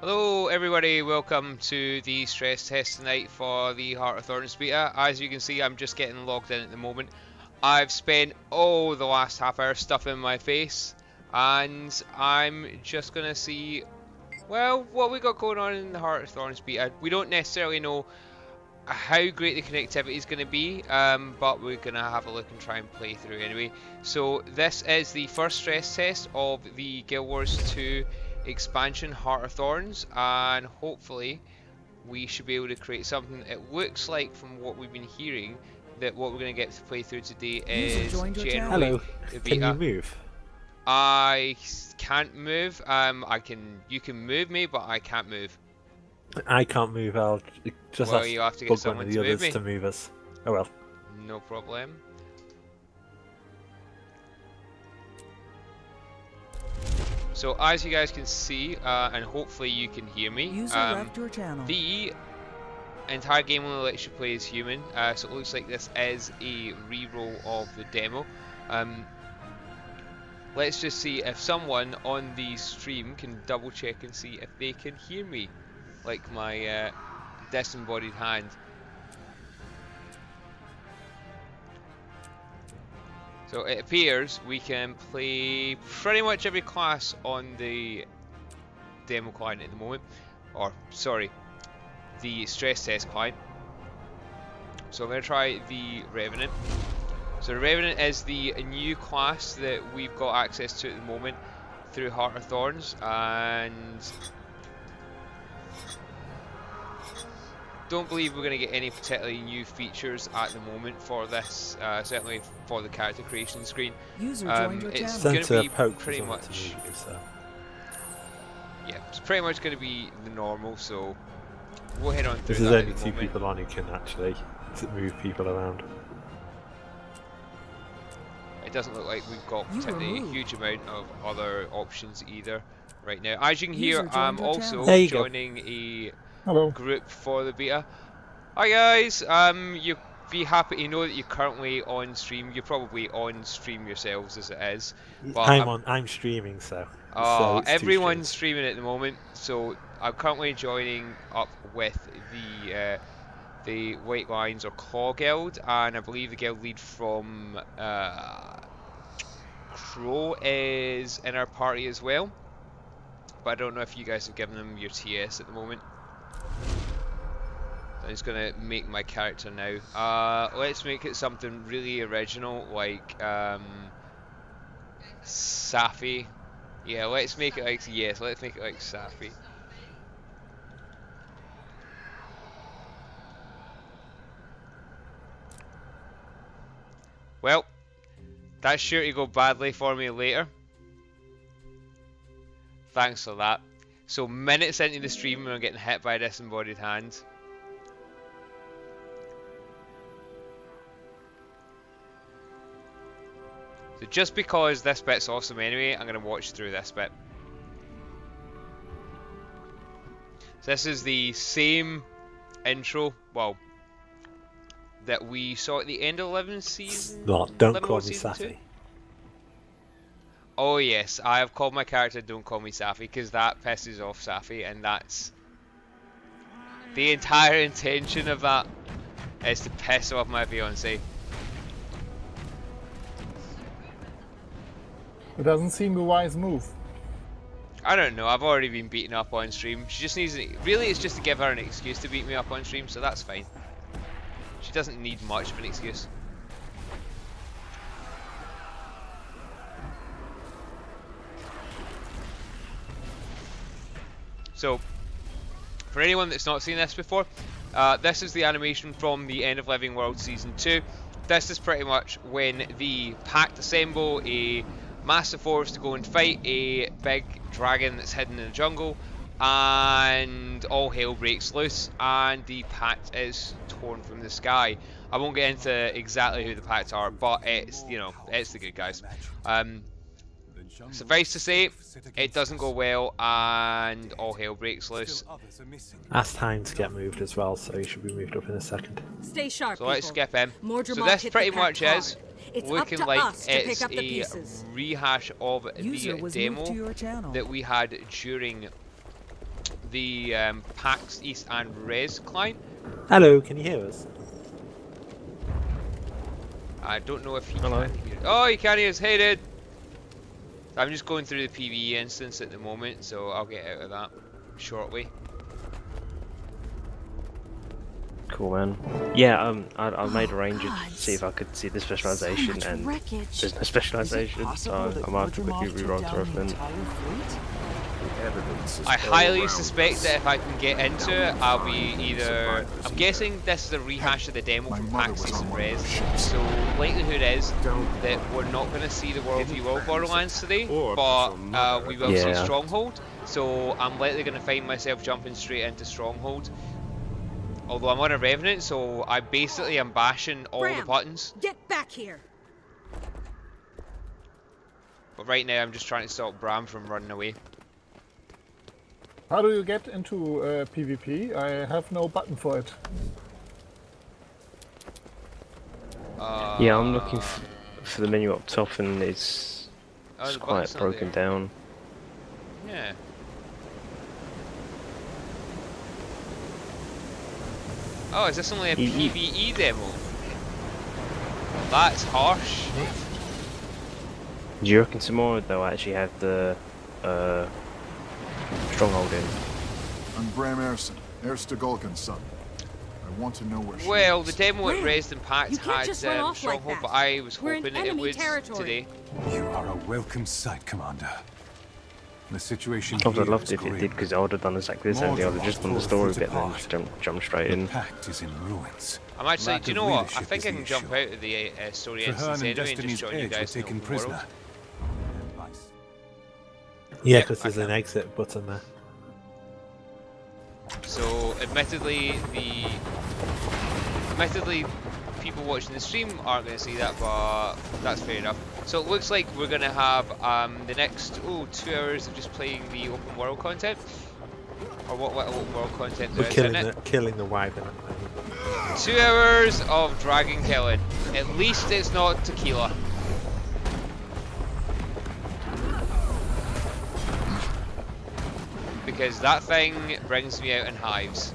Hello everybody, welcome to the stress test tonight for the Heart of Thorns beta. As you can see, I'm just getting logged in at the moment. I've spent the last half hour stuffing my face, and I'm just gonna see, well, what we got going on in the Heart of Thorns beta. We don't necessarily know how great the connectivity is going to be, but we're going to have a look and try and play through anyway. So this is the first stress test of the Guild Wars 2 expansion, Heart of Thorns, and hopefully we should be able to create something. It looks like, from what we've been hearing, that what we're going to get to play through today is generally Hello. the beta. Can you move? I can't move. You can move me, but I can't move. I can't move. I'll just You have to get bug one someone of to the move others me. to move us. Oh well. No problem. So as you guys can see, and hopefully you can hear me, the entire game only lets you play as human, so it looks like this is a re-roll of the demo. Let's just see if someone on the stream can double check and see if they can hear me, like my disembodied hand. So it appears we can play pretty much every class on the demo client at the moment, or sorry, the stress test client. So I'm going to try the Revenant. So the Revenant is the new class that we've got access to at the moment through Heart of Thorns, and don't believe we're going to get any particularly new features at the moment for this, certainly for the character creation screen. It's going to be pretty much, yeah, it's pretty much going to be the normal, so we'll head on through that. There's only two people on who can actually move people around. It doesn't look like we've got particularly a huge amount of other options either right now. As you can hear, I'm also joining a group for the beta. Hi guys, you'll be happy to know that you're currently on stream. You're probably on stream yourselves as it is. But I'm streaming, so everyone's streaming at the moment. So I'm currently joining up with the White Lions or Claw Guild, and I believe the guild lead from Crow is in our party as well. But I don't know if you guys have given them your TS at the moment. I'm just gonna make my character now. Let's make it something really original, like Safi. Yeah, let's make it like let's make it like Safi. Well, that's sure to go badly for me later. Thanks for that. So minutes into the stream, we're getting hit by a disembodied hand. So just because this bit's awesome anyway, I'm going to watch through this bit. So this is the same intro, well, that we saw at the end of 11th season. Don't call me Safi. Oh yes, I have called my character Don't Call Me Safi, because that pisses off Safi, and that's the entire intention of that, is to piss off my fiancée. It doesn't seem a wise move. I don't know, I've already been beaten up on stream. She just needs, really it's just to give her an excuse to beat me up on stream, so that's fine. She doesn't need much of an excuse. So, for anyone that's not seen this before, this is the animation from the End of Living World Season 2. This is pretty much when the Pact assemble a massive force to go and fight a big dragon that's hidden in the jungle, and all hell breaks loose, and the Pact is torn from the sky. I won't get into exactly who the Pact are, but it's, you know, it's the good guys. Suffice to say, it doesn't go well, and all hell breaks loose. Ask time to get moved as well, so he should be moved up in a second. Stay sharp, so let's skip him. So this pretty much is looking like it's a rehash of the demo that we had during the PAX East and Res client. Hello, can you hear us? I don't know if he Hello. can hear. Oh, he can hear us. Hey, dude. I'm just going through the PvE instance at the moment, so I'll get out of that shortly. Cool, man. Yeah, I made a ranger to see if I could see the specialization, so and wreckage. there's no specialization, so I might have to quickly rewrite the reference. I highly suspect that if I can get into it, I'll be either... I'm guessing this is a rehash of the demo from PAX East and Res, so likelihood is that we're not going to see the World v World Borderlands today, but we will see Stronghold, so I'm likely going to find myself jumping straight into Stronghold. Although I'm on a Revenant, so I basically am bashing all the buttons. Get back here. But right now I'm just trying to stop Bram from running away. How do you get into PvP? I have no button for it. Yeah, I'm looking for the menu up top, and it's quite broken down. Yeah. Oh, is this only a PvE demo? That's harsh. Do you reckon tomorrow they'll actually have the Stronghold in? I'm Bram Erson, Ersta Golgan's son. I want to know where she Well, is. the demo at Res and PAX You can't had just run off like Stronghold, that. but I was We're in hoping it enemy would territory. today. You are a welcome sight, Commander. The situation I would have here loved is it if it grim. did, because I would have done exactly the same thing. I would have just done the story bit and then just jump straight in. The pact is in ruins. I'm actually, Lack do you of know what? I leadership think is I the can jump issue. out of the story instance Traherne and anyway and Destiny's just join you Edge were guys in the taken open prisoner. world. Yeah, Yep, because there's an exit button there. So, admittedly, people watching the stream aren't going to see that, but that's fair enough. So it looks like we're going to have the next 2 hours of just playing the open world content, or what open world content there We're is in it. killing the wyvern. 2 hours of dragon killing. At least it's not tequila. Because that thing brings me out in hives.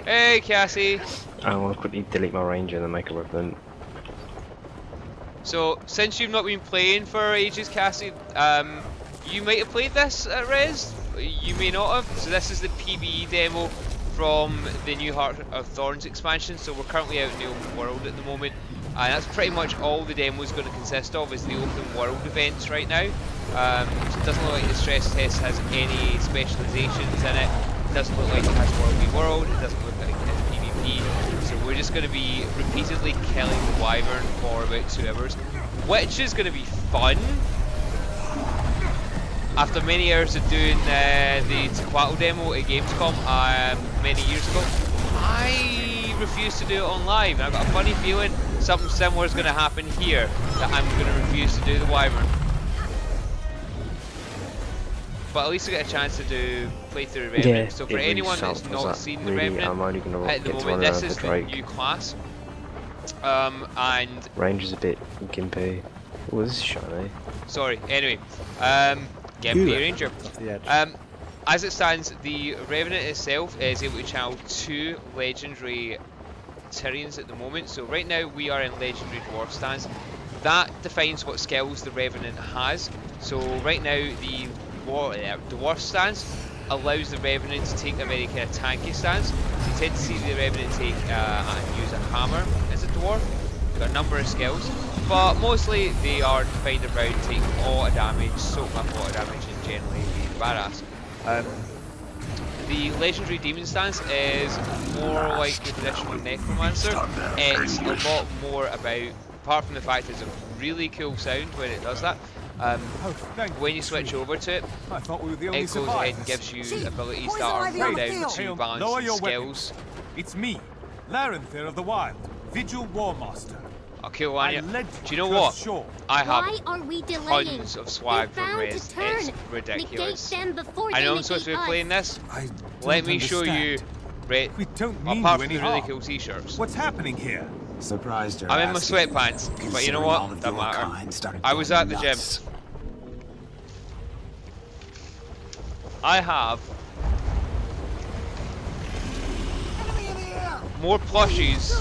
Hey, Cassie! I want to quickly delete my ranger and then make a revenant. So, since you've not been playing for ages, Cassie, you might have played this at Res, you may not have. So this is the PvE demo from the new Heart of Thorns expansion, so we're currently out in the open world at the moment. And that's pretty much all the demo is going to consist of, is the open world events right now. So it doesn't look like the stress test has any specializations in it. It doesn't look like it has World v World, it doesn't look like it has PvP. So we're just going to be repeatedly killing the wyvern for about 2 hours, which is going to be fun. After many hours of doing the Tequatl demo at Gamescom many years ago, I refused to do it on live, and I've got a funny feeling something similar is going to happen here, that I'm going to refuse to do the wyvern. But at least I get a chance to play through the Revenant. Yeah, So for it anyone really that's sucks, not that seen the really, Revenant, I'm only gonna at the get to moment run this around is the the Drake. new class. And Ranger's a bit gimpy. Oh, this is shiny. sorry, anyway, Gimpy Ooh, Ranger. off the edge. As it stands, the Revenant itself is able to channel 2 legendary Tyrians at the moment. So right now we are in legendary dwarf stance. That defines what skills the Revenant has. So right now the dwarf stance allows the Revenant to take a very kind of tanky stance. So you tend to see the Revenant take and use a hammer as a dwarf. They've got a number of skills, but mostly they are defined around taking a lot of damage, soaking up a lot of damage, and generally being badass. The legendary demon stance is more like the traditional necromancer. It's a lot more about, apart from the fact it's a really cool sound when it does that. When you switch over to it, I thought we were the only it goes ahead and survivors. gives you See, abilities poison that are ivy more on the down field. to Lower balancing your skills. It's me, Larenthyr of the Wild, Vigil Warmaster. I'll kill one I of you. led Do you know to what? shore. I have Why are we delaying? tons of swag They're from bound Res. to turn. It's ridiculous. Negate them before I they know I'm supposed to be negate playing us. this. I Let don't me show you, understand. We don't mean apart you from any the really harm. cool t-shirts. What's happening here? Surprised you're I'm in my asking, sweatpants, but you know considering what? all of Doesn't your matter. kind started I was going at the gym. nuts. I have more plushies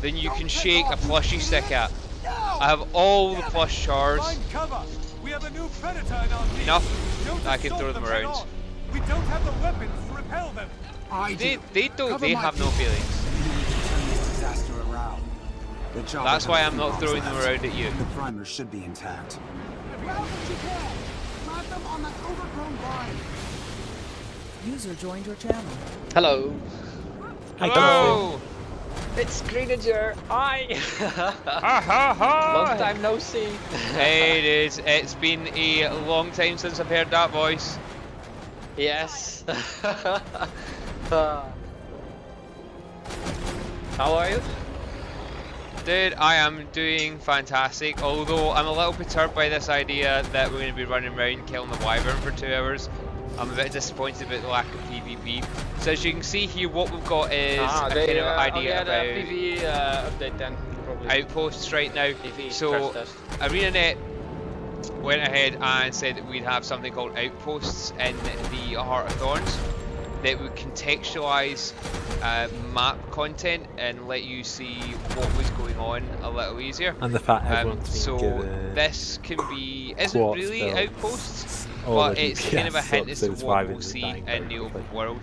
than you can shake a plushie stick at. I have all the plush chars. Find cover. We have a new predator in our team. Enough. Don't I can stop throw them head around. on. We don't have the weapons to repel them. They don't. They have no feelings. Disaster around. The job That's why I'm will not have throwing them that. around at you. The primer should be intact. Grab what you can. Plant them on that overgrown vine. User joined your channel. Hello. Hello. It's Greeniger. Hi. Ha ha ha. Long time no see. Hey, it is. It's been a long time since I've heard that voice. Yes. How are you? Dude, I am doing fantastic, although I'm a little perturbed by this idea that we're going to be running around killing the wyvern for 2 hours. I'm a bit disappointed about the lack of PvP. So as you can see here, what we've got is a kind of idea about PvE update then, probably. outposts right now. PvE So crash test. ArenaNet went ahead and said that we'd have something called outposts in the Heart of Thorns that would contextualize map content and let you see what was going on a little easier. And the fact everyone's been So given this can be isn't quartz really builds, outposts, all but the it's kind of a DPS hint as to subs, what Wyverns we'll are see dying in very the open quickly. world.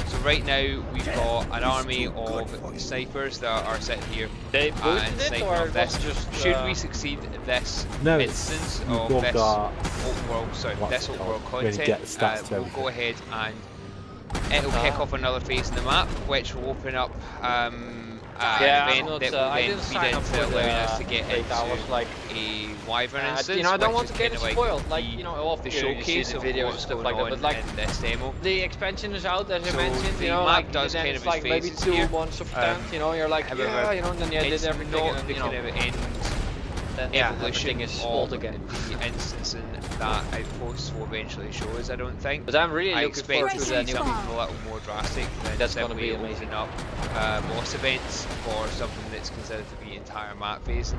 So right now we've got an army of snipers that are sitting here They and boosted it, sniping or off it this. was just? Should we succeed in this No, instance you've of got this that- open world, what's this it open called? world When you content, get stats to we'll everything. go ahead and it'll kick off another phase in the map, which will open up Yeah, an I'm event not, that I will then didn't feed sign up into for the allowing us to get beta. I was into like, a wyvern instance, you know, I don't which want is to get kind it of like spoiled. Like, the, you know, often the you see showcase the of videos and what's stuff going like that. on But like, in this demo. the expansion is out, as you So mentioned. the You know, map like, does then kind it's of like its maybe phases 2 here. months of tent. You know, you're like, However, yeah, you know, and then you did it's everything, not and the you kind know, of end then yeah, evolution everything is of old again. the instance that outposts will eventually show us, I don't think. But I'm really I looking forward expect to to the see new. something a little more drastic than That's gonna be simply amazing. opening up boss events for something that's considered to be entire map phase.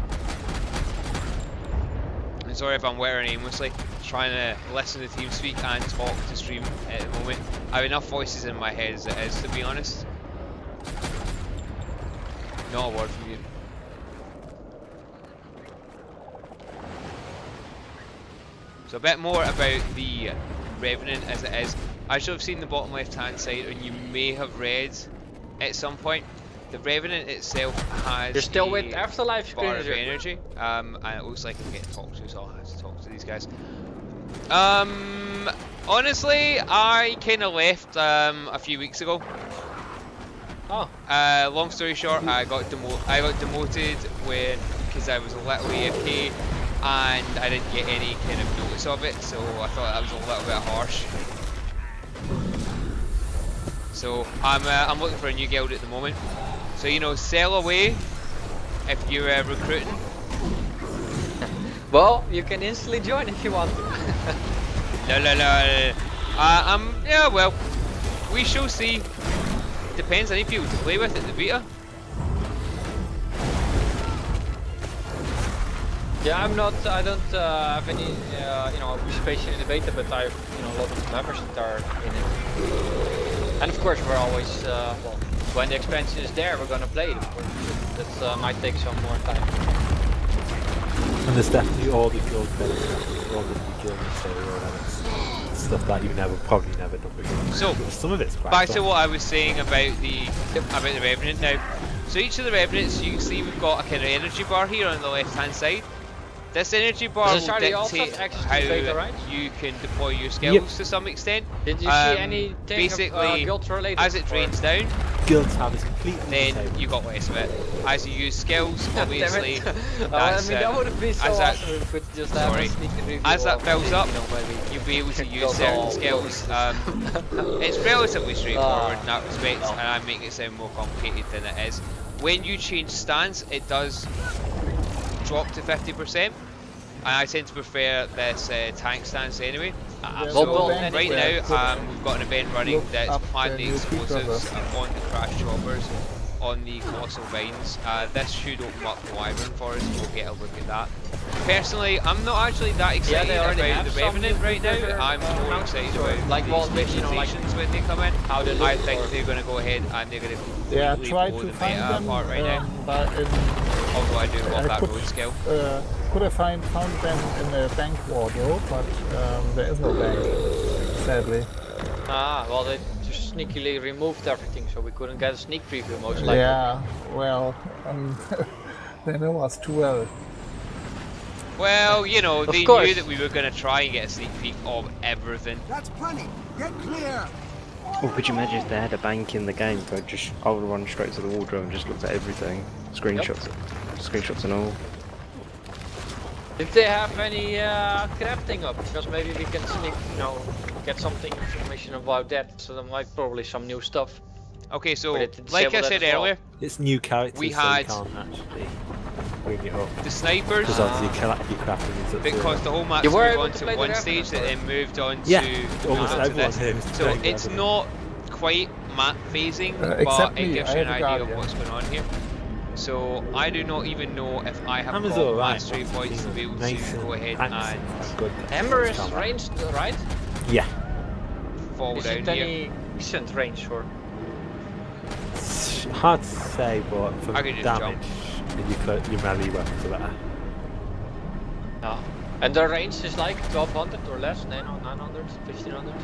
I'm sorry if I'm wearing aimlessly, trying to listen to TeamSpeak and talk to stream at the moment. I have enough voices in my head as it is, to be honest. Not a word from you. So a bit more about the Revenant as it is. As you'll have seen the bottom left hand side, and you may have read at some point, the Revenant itself has You're still a with Afterlife bar of Screener. energy, and it looks like I'm getting talked to, so I'll have to talk to these guys. Honestly, I kind of left a few weeks ago. Oh. Long story short, I got demoted because I was a little AFK and I didn't get any kind of notice of it, so I thought that was a little bit harsh. So I'm looking for a new guild at the moment. So you know, sell away if you're recruiting. Well, you can instantly join if you want to. No. Yeah, well, we shall see. Depends. I need people to play with at the beta. Yeah, I don't have any, you know, participation in the beta, but I have, you know, a lot of members that are in it. And of course, we're always, well, when the expansion is there, we're gonna play it, of course. That might take some more time. And there's definitely all the guild benefits, all the beginning material, and it's stuff that you've probably never done before. So, some of it's quite back fun. to what I was saying about the Revenant now. So each of the Revenants, you can see we've got a kind of energy bar here on the left hand side. This energy bar Does will Charlie also dictate have access to how the beta, right? you can deploy your skills to some extent. Did you see anything basically, guild related? as it drains down, Guilds have this completely then disabled. you got less of it. As you use skills, obviously, Damn it. I that's, mean, that would have been so as that- awesome if we could just have a sneak review as that of builds it, up, you know, maybe. you'll be able to use Goes certain all skills. It's relatively straightforward in that respect, and I make it sound more complicated than it is. When you change stance, it does drop to 50%, and I tend to prefer this tank stance anyway. So right now, we've got an event running Look that's up planning the new explosives feature on the crash choppers on the colossal vines. This should open up the wyvern for us, and we'll get a look at that. Personally, I'm not actually that excited about the Revenant right now. I'm more excited about like these like when they come in. how they look. I think they're going to go ahead and they're going to Yeah, completely try blow to the find meta them, apart right now. but Although I do love that could, road skill. could have found them in a bank wardrobe, but there is no bank, sadly. Ah, well they just sneakily removed everything, so we couldn't get a sneak preview most likely. Yeah, well, they know us too well. Well, you know, they knew that we were going to try and get a sneak peek of everything. That's plenty. Get clear. Or could you imagine if they had a bank in the game? I would have run straight to the wardrobe and just looked at everything, screenshots and all. Did they have any crafting up? Because maybe we can sneak, get something information about that. So there might probably some new stuff. Okay, so But like I said earlier, It's new characters, we so had you can't actually bring it up. the snipers. Because obviously your crafting is up Because the whole map You were moved able on to to play the one Revenant, stage that then moved on Yeah, to almost to everyone this. here is So playing it's Revenant. not quite map phasing, but except it me, gives I you an have a idea of Guardian. what's going on here. So I do not even know if I have Hammer's got alright, mastery but points to be able nice to go ahead and and good. Hammer is ranged, right? Yeah. fall Is down it here. any decent range or? It's hard to say, but for I could just damage, your melee weapons are better. No. And the range is like 1200 or less? No, 900, 1500?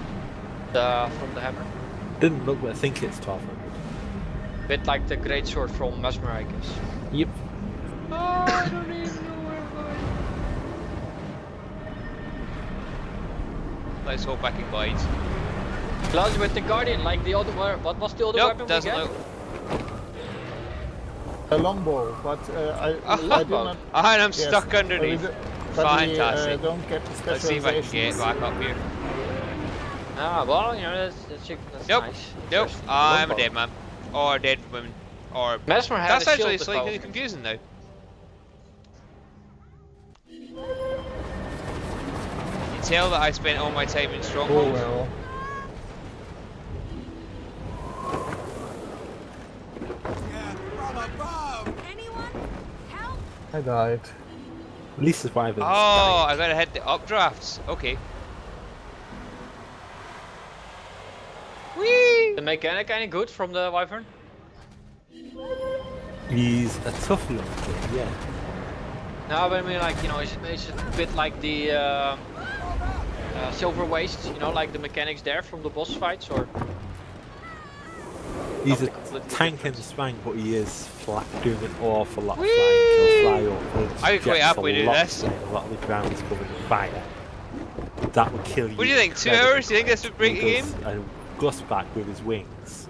From the hammer? Didn't look, but I think it's 1200. Bit like the great sword from Mesmer, I guess. Yep. Oh, I don't even know where I'm going. Let's hope I can glide. Plus with the Guardian, like the other, what was the other Nope, weapon doesn't we get? look. A longbow, but I do longbow. not. And I'm yes, stuck underneath. But Fantastic. we don't get the Let's see if I can get specializations. back up here. Ah, well, that's Nope. nice. Nope. Interesting. I'm a Longbow. dead man. Or a dead woman. Or Mesmer had that's a actually shield as slightly well. confusing now. You tell that I spent all my time in Oh Stronghold. well. Yeah, from above. Anyone? Help! I died. At least the wyverns. Oh, I gotta hit the updrafts. Okay. Whee! The mechanic any good from the Wyvern? He's a tough looking, yeah. No, but I mean, like, is it a bit like the Silver Waste, like the mechanics there from the boss fights, or? He's a completely tank and different? swang, but he is doing an awful lot of flying. He'll fly up. I could quite happily do this. A lot of the ground is covered in fire. That would kill you. What do you think? 2 incredibly hours? Do you think this would break the He game? does a gust back with his wings.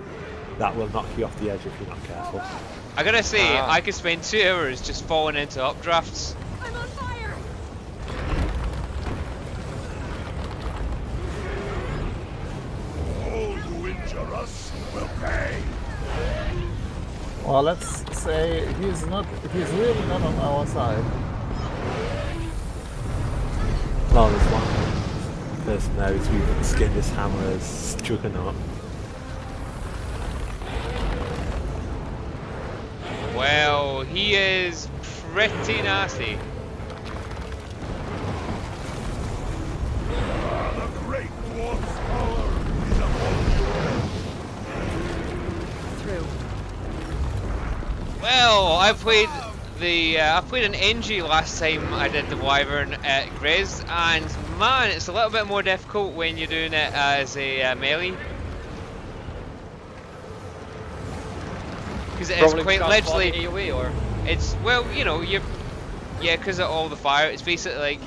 That will knock you off the edge if you're not careful. I gotta say, Ah. I could spend 2 hours just falling into updrafts. I'm on fire! All who injure us will pay. Well, let's say he's really not on our side. Well, there's one person there who's using the skin this hammer as juggernaut. Well, he is pretty nasty. The great dwarf's power is upon Through. Well, I played an NG last time I did the Wyvern at Grizz, and man, it's a little bit more difficult when you're doing it as a melee. Because it is quite literally. AoE, or? It's yeah, because of all the fire. It's basically like,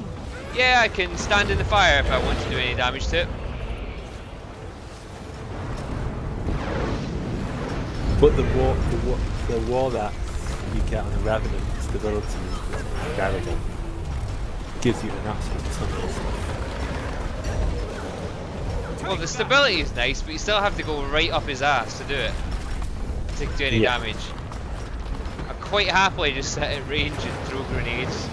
yeah, I can stand in the fire if I want to do any damage to it. But the war that you get on the Revenant stability is incredible. Gives you an absolute ton of stuff. Well, the stability is nice, but you still have to go right up his ass to do it. To do any damage. I quite happily just sit at range and throw grenades.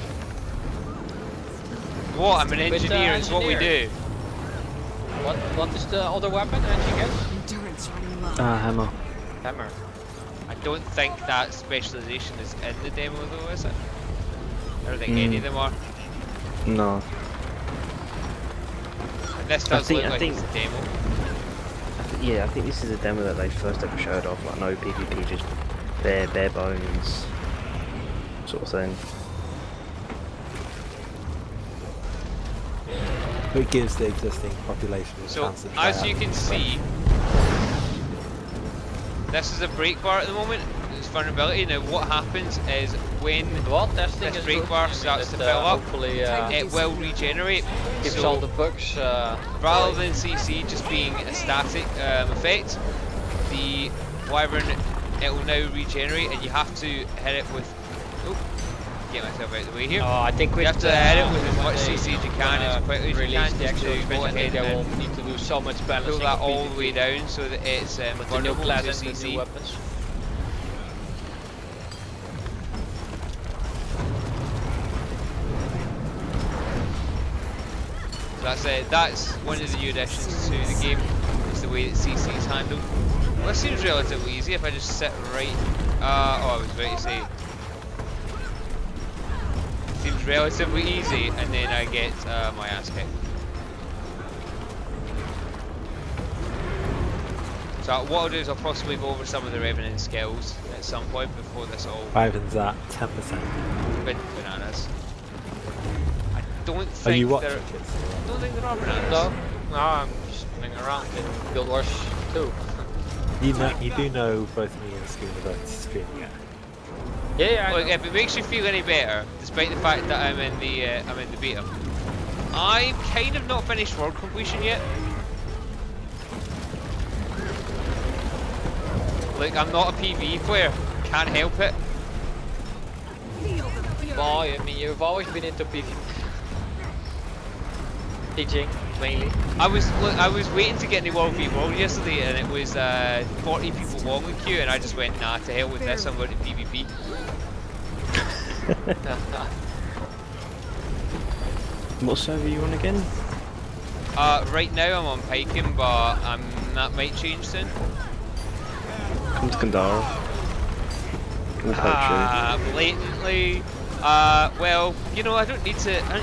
What? I'm an engineer, it's what we do. What is the other weapon that you get? Endurance running low. Hammer. Hammer. I don't think that specialisation is in the demo though, is it? I don't think any of them are. No. And this does look like think it's a demo. Yeah, I think this is a demo that they first ever showed off, like no PvP, just bare bones sort of thing. It gives the existing population a So, chance to try as out you can new stuff. see, this is a break bar at the moment. It's vulnerability. Now, what happens is when This break bar starts to fill up, hopefully it will regenerate. keeps So, all the bugs. rather than CC just being a static effect, the Wyvern, it will now regenerate, and you have to hit it with. Oh, get myself out of the way here. I think we You have to hit it with as much CC as you can, as quickly as you release can, the just actual to go expansion. I think ahead they will and need to do so much balancing. pull that of all the PvP way down so that it's with the new vulnerable class to and the new CC. weapons. So that's it. That's one of the new additions to the game. Is the way that CC is handled. Well, this seems relatively easy if I just sit right. Oh, I was about to say. Seems relatively easy, and then I get my ass kicked. So what I'll do is I'll possibly go over some of the Revenant skills at some point before this all Wyvern's at 10%. bananas. I don't Are think you watching there. kids? I don't think there are bananas. No, I'm just running around in Guild Wars 2. You do know both me and Schooner are streaming it. Yeah, Look, if it makes you feel any better, despite the fact that I'm in the beta, I've kind of not finished world completion yet. Look, I'm not a PvE player. Can't help it. Well, I mean, you've always been into PvP. Teaching, mainly. I was waiting to get into World v World yesterday, and it was 40 people long in queue, and I just went, nah, to hell with this. I'm going to PvP. What server are you on again? Right now I'm on Piking, but that might change soon. Come to Kandara. We'll poach Blatantly. Well, you know, I don't need to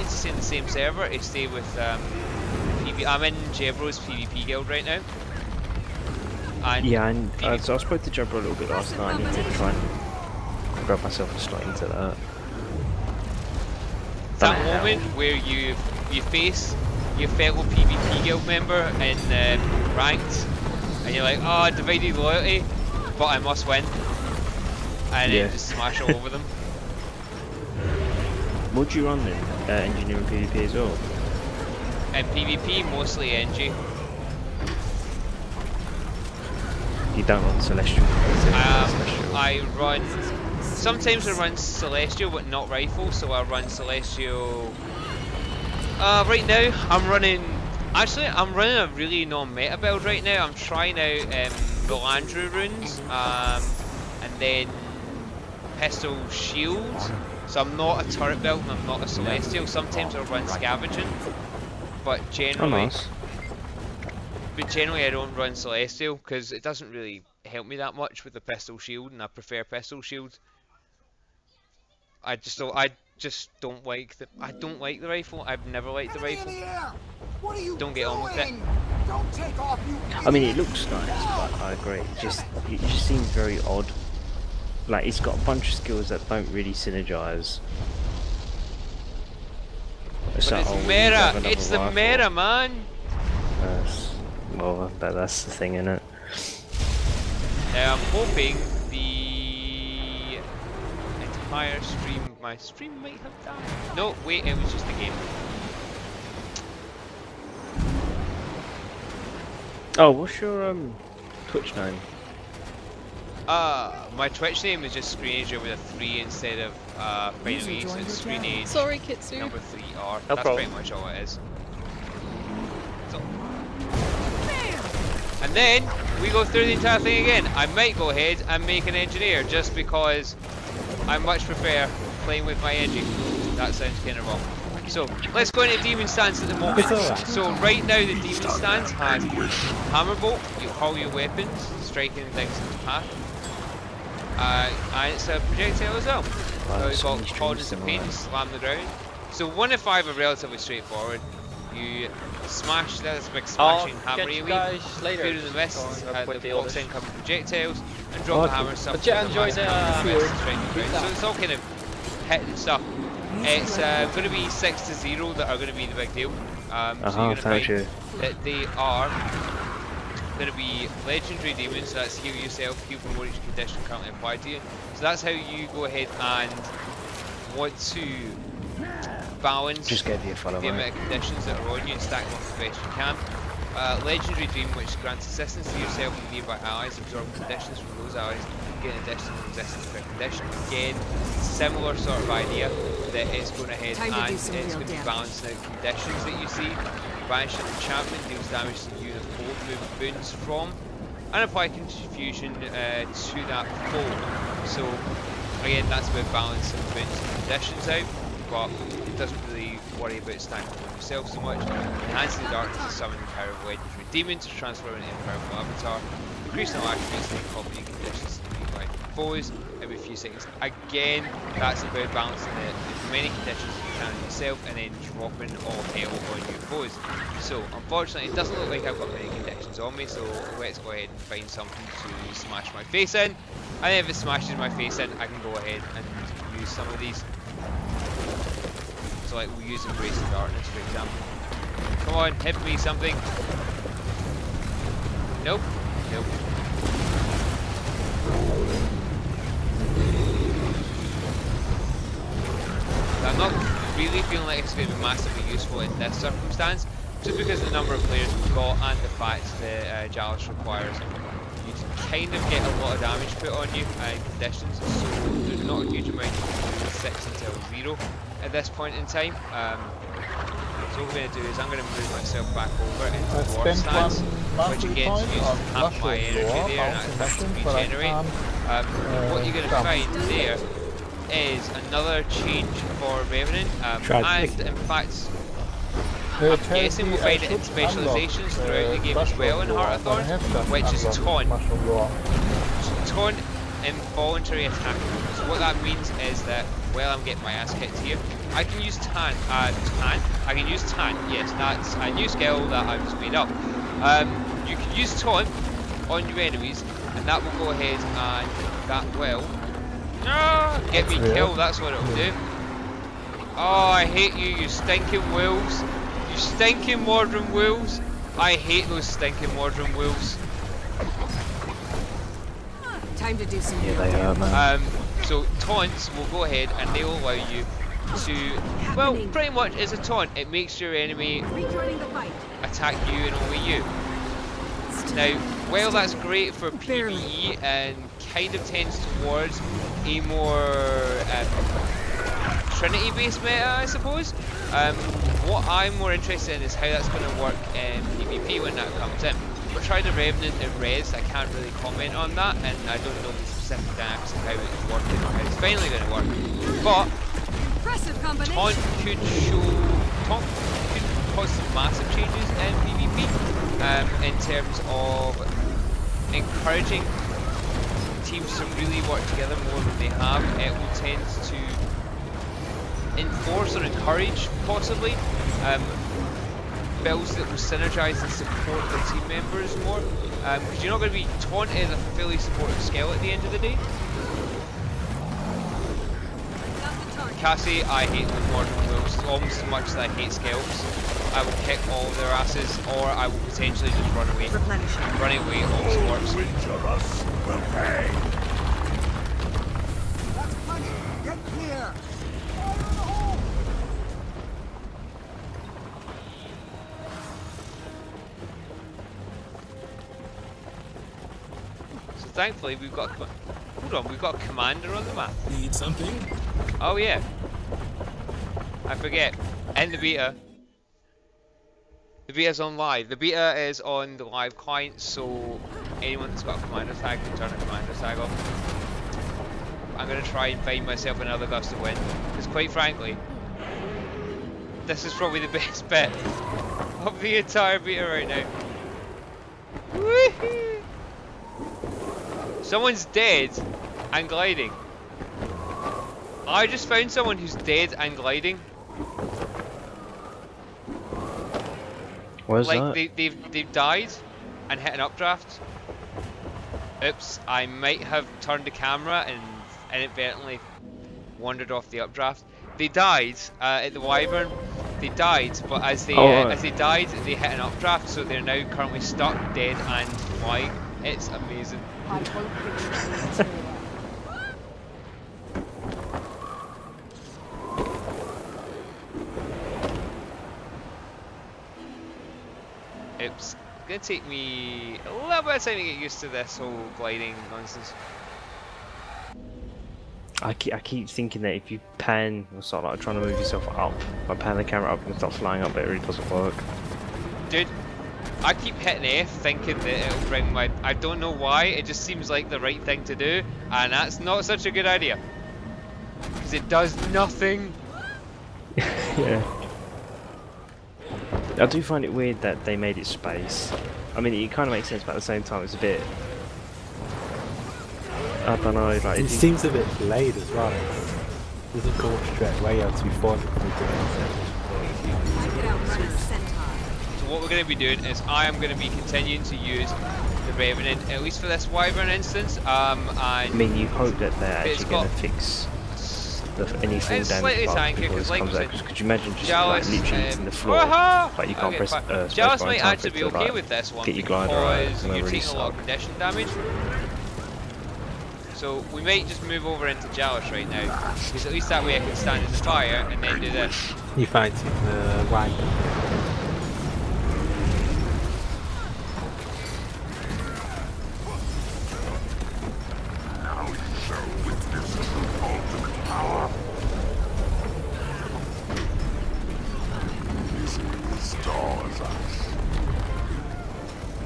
stay in the same server to stay with PvP. I'm in Jebro's PvP guild right now. And you. Yeah, and so I spoke to Jabra a little bit last night. I need to try and grab myself a slot into that. that moment where you face your fellow PvP guild member in ranked, and you're like, oh, divided loyalty, but I must win, and then just smash all over them. What do you run then? Engineering PvP as well? And PvP, mostly NG. You don't run Celestial? I run, sometimes I run Celestial but not Rifle, so I run Celestial. Right now I'm running a really non-meta build right now. I'm trying out Melandra runes, and then Pistol Shield. So I'm not a turret build and I'm not a Celestial. Sometimes I'll run Scavenging, but generally, I don't run Celestial because it doesn't really help me that much with the Pistol Shield, and I prefer Pistol Shield. I just don't like the rifle. I've never liked the rifle. Don't get on with it. Don't take off, you I mean, it looks nice, but I agree. It just seems very odd. Like, it's got a bunch of skills that don't really synergize. But it's meta. It's the meta, man. Well, that's the thing, innit? Now I'm hoping the entire stream, my stream might have died. No, wait, it was just a game. Oh, what's your Twitch name? My Twitch name is just Screenager with a 3 instead of final E, so it's Screenage. Sorry, Kitsu. Number 3R. No That's problem. pretty much all it is. So. And then we go through the entire thing again. I might go ahead and make an engineer just because I much prefer playing with my engine. That sounds kind of wrong. So let's go into Demon Stance at the moment. So right now the Demon Stance has Hammerbolt. You haul your weapons, striking things in the path. and it's a projectile as well. Wow, So we've so got many cauldrons streams of pain, tonight. slam the ground. So 1 in 5 are relatively straightforward. You smash, that's a big I'll smashing hammer catch you away, guys later. fear in the mist, Going up with the the box others. incoming projectiles, and drop the hammer stuff. But yeah, enjoy the mist, striking the ground. So it's all kind of hitting stuff. It's going to be 6 to 0 that are going to be the big deal. So you're going to thank find you. that they are going to be legendary demons, so that's heal yourself, heal from what each condition currently applied to you. So that's how you go ahead and want to balance Just gave you a follow, the mate. amount of conditions that are on you and stack them up the best you can. Legendary Dream, which grants assistance to yourself and nearby allies, absorb conditions from those allies, gain additional resistance per condition. Again, similar sort of idea that it's going ahead Time to do and some it's real going to be damage. balancing out conditions that you see. Banish an enchantment, deals damage to you and foe, remove boons from, and apply confusion to that foe. So again, that's about balancing boons and conditions out, but it doesn't really worry about stacking on yourself so much. Enhancing the darkness to summon the power of legendary demons to transform into a powerful avatar. Increasing all attributes and copy conditions to be by foes every few seconds. Again, that's about balancing the many conditions you can on yourself and then dropping all hell on your foes. So unfortunately it doesn't look like I've got many conditions on me, so let's go ahead and find something to smash my face in. And then if it smashes my face in, I can go ahead and use some of these. So like we'll use Embrace of Darkness for example. Come on, hit me something. Nope. Nope. I'm not really feeling like it's going to be massively useful in this circumstance, just because of the number of players we've got and the fact that Jalis requires you to kind of get a lot of damage put on you in conditions, so there's not a huge amount you can do with 6 until 0 at this point in time. So what we're going to do is I'm going to move myself back over into I the war spent stance, one which mastery again point uses on half my mushroom energy lore, there, and bouncing that's to mushrooms, but I regenerate. can't, What you're going to jump. find there is another change for Revenant, Tragic. and in fact They I'm tell guessing me we'll I find it in should specializations unlock, throughout the game as well in mushroom Heart of lore, but I Thorns, have just which is unlocked taunt. mushroom lore. Taunt involuntary attack. So what that means is that, well, I'm getting my ass kicked here. I can use Tan. I can use Tan. Yes, that's a new skill that I've just made up. You can use Taunt on your enemies, and that will go ahead and that will get me That's killed. weird. That's what it'll do. Oh, I hate you, you stinking wolves. You stinking modern wolves. I hate those stinking modern wolves. Time to do some Yeah, real they are, damage. man. So taunts will go ahead and they will allow you to, well, pretty much as a taunt, it makes your enemy Rejoining the fight. attack you and only you. Now, while that's great for Barely. PvE and kind of tends towards a more Trinity-based meta, I suppose, what I'm more interested in is how that's going to work in PvP when that comes in. We're trying to Revenant and Res, I can't really comment on that, and I don't know the specific dynamics of how it's working or how it's finally going to work. But Impressive combination. Taunt could cause some massive changes in PvP in terms of encouraging teams to really work together more than they have. It will tend to enforce or encourage, possibly, builds that will synergize and support their team members more. Because you're not going to be Taunt is a fully supportive skill at the end of the day. Cassie, I hate the modern wolves almost as much as I hate scalps. I will kick all of their asses, or I will potentially just run away. Replenishing. Running away also works. Dangerous will pay. That's plenty. Get clear. So thankfully we've got, hold on, we've got a commander on the map. Need something? Oh yeah, I forget. In the beta, the beta's on live. The beta is on the live client, so anyone that's got a commander tag can turn a commander tag off. I'm gonna try and find myself another gust of wind, because quite frankly, this is probably the best bit of the entire beta right now. Woohoo! Someone's dead. and gliding. I just found someone who's dead and gliding. Where's Like that? they've died and hit an updraft. Oops, I might have turned the camera and inadvertently wandered off the updraft. They died at the Wyvern. They died, but as they Right. as they died, they hit an updraft, so they're now currently stuck, dead, and flying. It's amazing. I will fix the interior. It's gonna take me a little bit of time to get used to this whole gliding nonsense. I keep thinking that if you pan, or sort of like trying to move yourself up, like pan the camera up and start flying up, but it really doesn't work. Dude, I keep hitting F thinking that it'll bring my... I don't know why, it just seems like the right thing to do, and that's not such a good idea. Because it does nothing. Yeah. I do find it weird that they made it space. I mean, it kind of makes sense, but at the same time, it's a bit... I don't know, like... It seems a bit delayed as well. It doesn't go straight away, you have to be forced to do I could outrun a centaur. So what we're going to be doing is I am going to be continuing to use the Revenant, at least for this Wyvern instance, I and... mean, you hope that they're It's actually going to got- fix any fall It's damage slightly bugs tanky, before 'cause this like comes we out. said, 'Cause could you imagine just Jealous, like literally hitting the floor, aha! like you can't Okay, press fine. space Jealous bar in might time for actually it be to, okay like, with this one get your glider right because and you're then taking a lot of release condition damage. So we might just move over into Jealous right now, because at least that way I can stand in the fire and then do this. You find the wagon.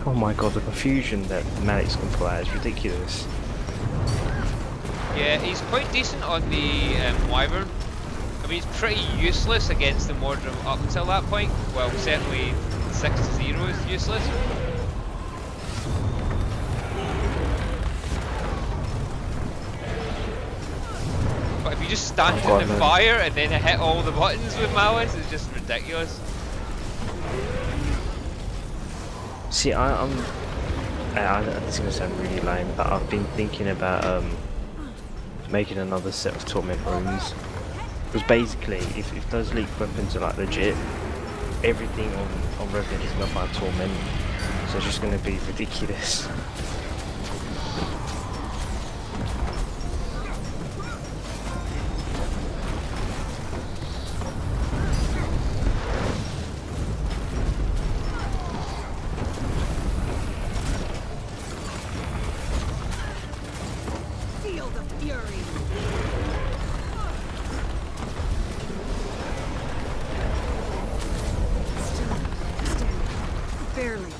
Oh my god, the confusion that Maddox can play is ridiculous. Yeah, he's quite decent on the Wyvern. I mean, he's pretty useless against the Mordrum up until that point. Well, certainly 6-0 is useless. But if you just stand Oh, in the man. fire and then hit all the buttons with Malice, it's just ridiculous. See, this is going to sound really lame, but I've been thinking about making another set of Torment runes. Because basically, if those leak weapons are like legit, everything on Revenant is going to find Torment. So it's just going to be ridiculous. Feel the fury. Still, barely.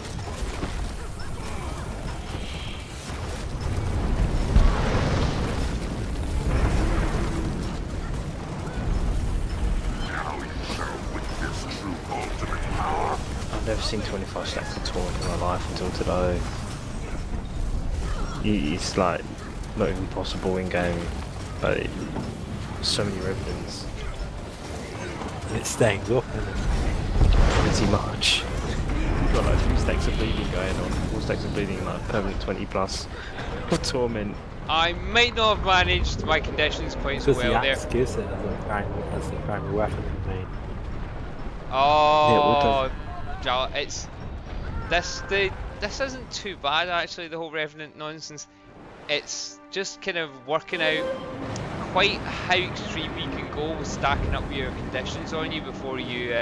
I've never seen 25 stacks of Torment in my life until today. It's like not even possible in game, but so many Revenants. And it stays up, isn't it? Pretty much. You've got like 3 stacks of bleeding going on, 4 stacks of bleeding, like permanent 20 plus of Torment. I might not have managed my conditions quite so Because the well there. axe gives it as the primary weapon in the main. Oh, it's this isn't too bad actually. The whole Revenant nonsense. It's just kind of working out quite how extreme you can go with stacking up your conditions on you before you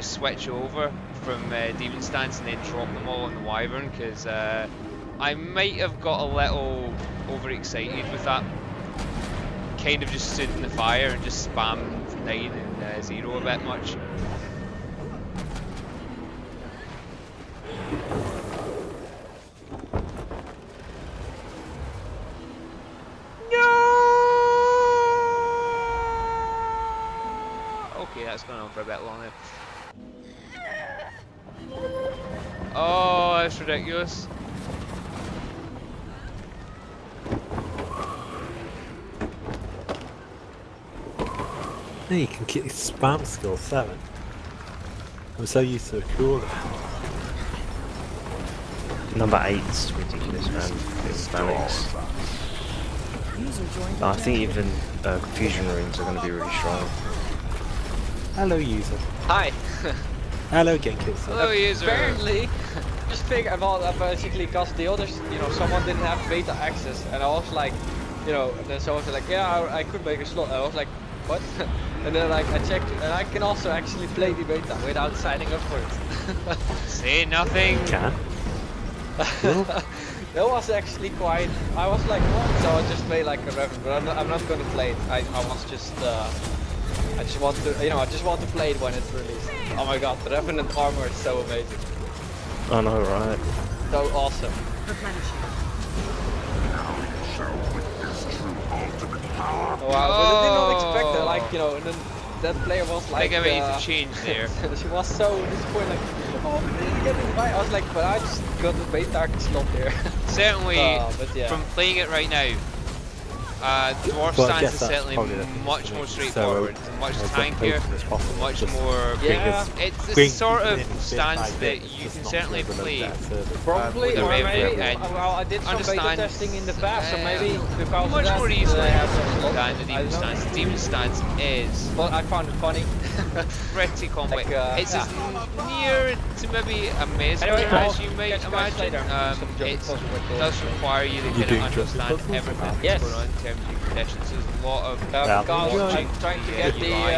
switch over from Demon Stance and then drop them all on the Wyvern. Because I might have got a little overexcited with that. Kind of just stood in the fire and just spammed 9 and 0 a bit much. Okay, that's going on for a bit longer. Oh, that's ridiculous. Then you can get spam skill 7. I'm so used to a cooler. Number 8's ridiculous, man. It's Alex. I think even confusion runes are going to be really strong. Hello, user. Hi. Hello, Genkitsu. Hello, user. Apparently, just figure about basically because the others, someone didn't have beta access, and I was like, then someone was like, yeah, I could make a slot. I was like, what? And then like I checked, and I can also actually play the beta without signing up for it. Say nothing. Can? That was actually quite. I was like, what? So I just made like a reference, but I'm not gonna play it. I was just. I just want to, I just want to play it when it's released. Oh my god, the Revenant armor is so amazing. I know, right? So awesome. Wow, but I did not expect that, like, and then that player was like... I think I made a change there. She was so disappointed, like, oh, please get it right. I was like, but I just got the beta slot here. Certainly, but yeah. from playing it right now, Dwarf Well, I stance guess is that's certainly probably the much thing more to straightforward, so, much as tankier, open as possible. much Just more... Yeah. It's the bring sort of in bit stance by that bit, you just can not certainly to overload play. that server. Probably, with the or Revenant maybe, and well, I did some beta understand, testing in the past, so maybe because much of that, more easily I have some slots. than the Demon stance. The Demon stance is But I found it funny. pretty complex. Like, It's as near to maybe a mesmer Anyway, as you might catch you guys imagine. later. Some jumping It puzzles with the- does require you to You kind of doing understand jumping puzzles? everything Yes. that's going on in terms of conditions. There's a lot of Yeah. Because watching I'm trying to the get the UI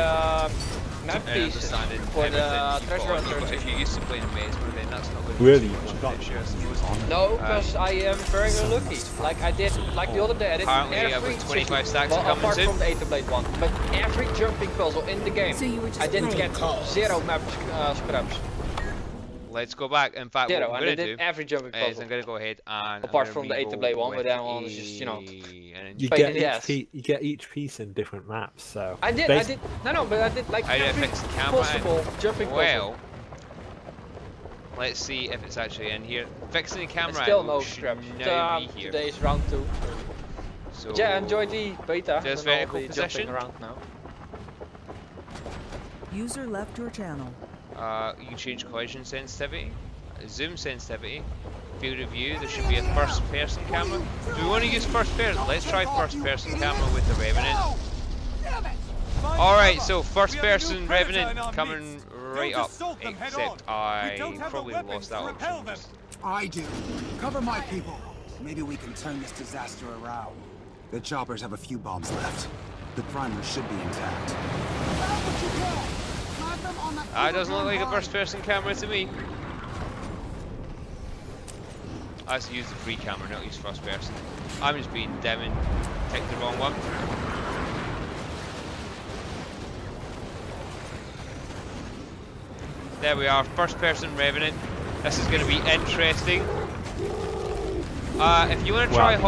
map and pieces understanding for the everything treasure you've got. hunter. But if you're used to playing a mesmer, then that's not going to Really? be too much You've of got an issue, I suppose. No, because I am very unlucky. Like I did, like the other day, I did Apparently, every with 25 single- stacks well, coming apart soon. from the Aether Blade one, but every jumping puzzle in the game, So you were just I didn't playing get cards. 0 map scraps. Let's go back. In fact, 0, what and I I'm going did to every jumping do is puzzle. I'm going to go ahead and Apart I'm from gonna the Aether re-roll Blade one, but with that one was just, and You Pain get in the ass. you get each piece in different maps, so... I did, no, but I did like How do I every fix the camera? possible jumping puzzle. Well, let's see if it's actually in here. Fixing the And camera still angle no should scraps. now be here. Today's round 2. So But yeah, enjoy the beta. Just and I'll vertical be position. jumping around now. User left your channel. You can change collision sensitivity, zoom sensitivity, field of view. There should be a first-person camera. Do we want to use first-person? Let's try first-person camera with the Revenant. Alright, so first-person Revenant coming right up, except I probably lost that option. I do. Cover my people. Maybe we can turn this disaster around. The choppers have a few bombs left. The primer should be intact. That doesn't look like a first-person camera to me. I have to use the free camera, not use first-person. I'm just being dim and picked the wrong one. There we are, first-person Revenant. This is going to be interesting. If you want to try if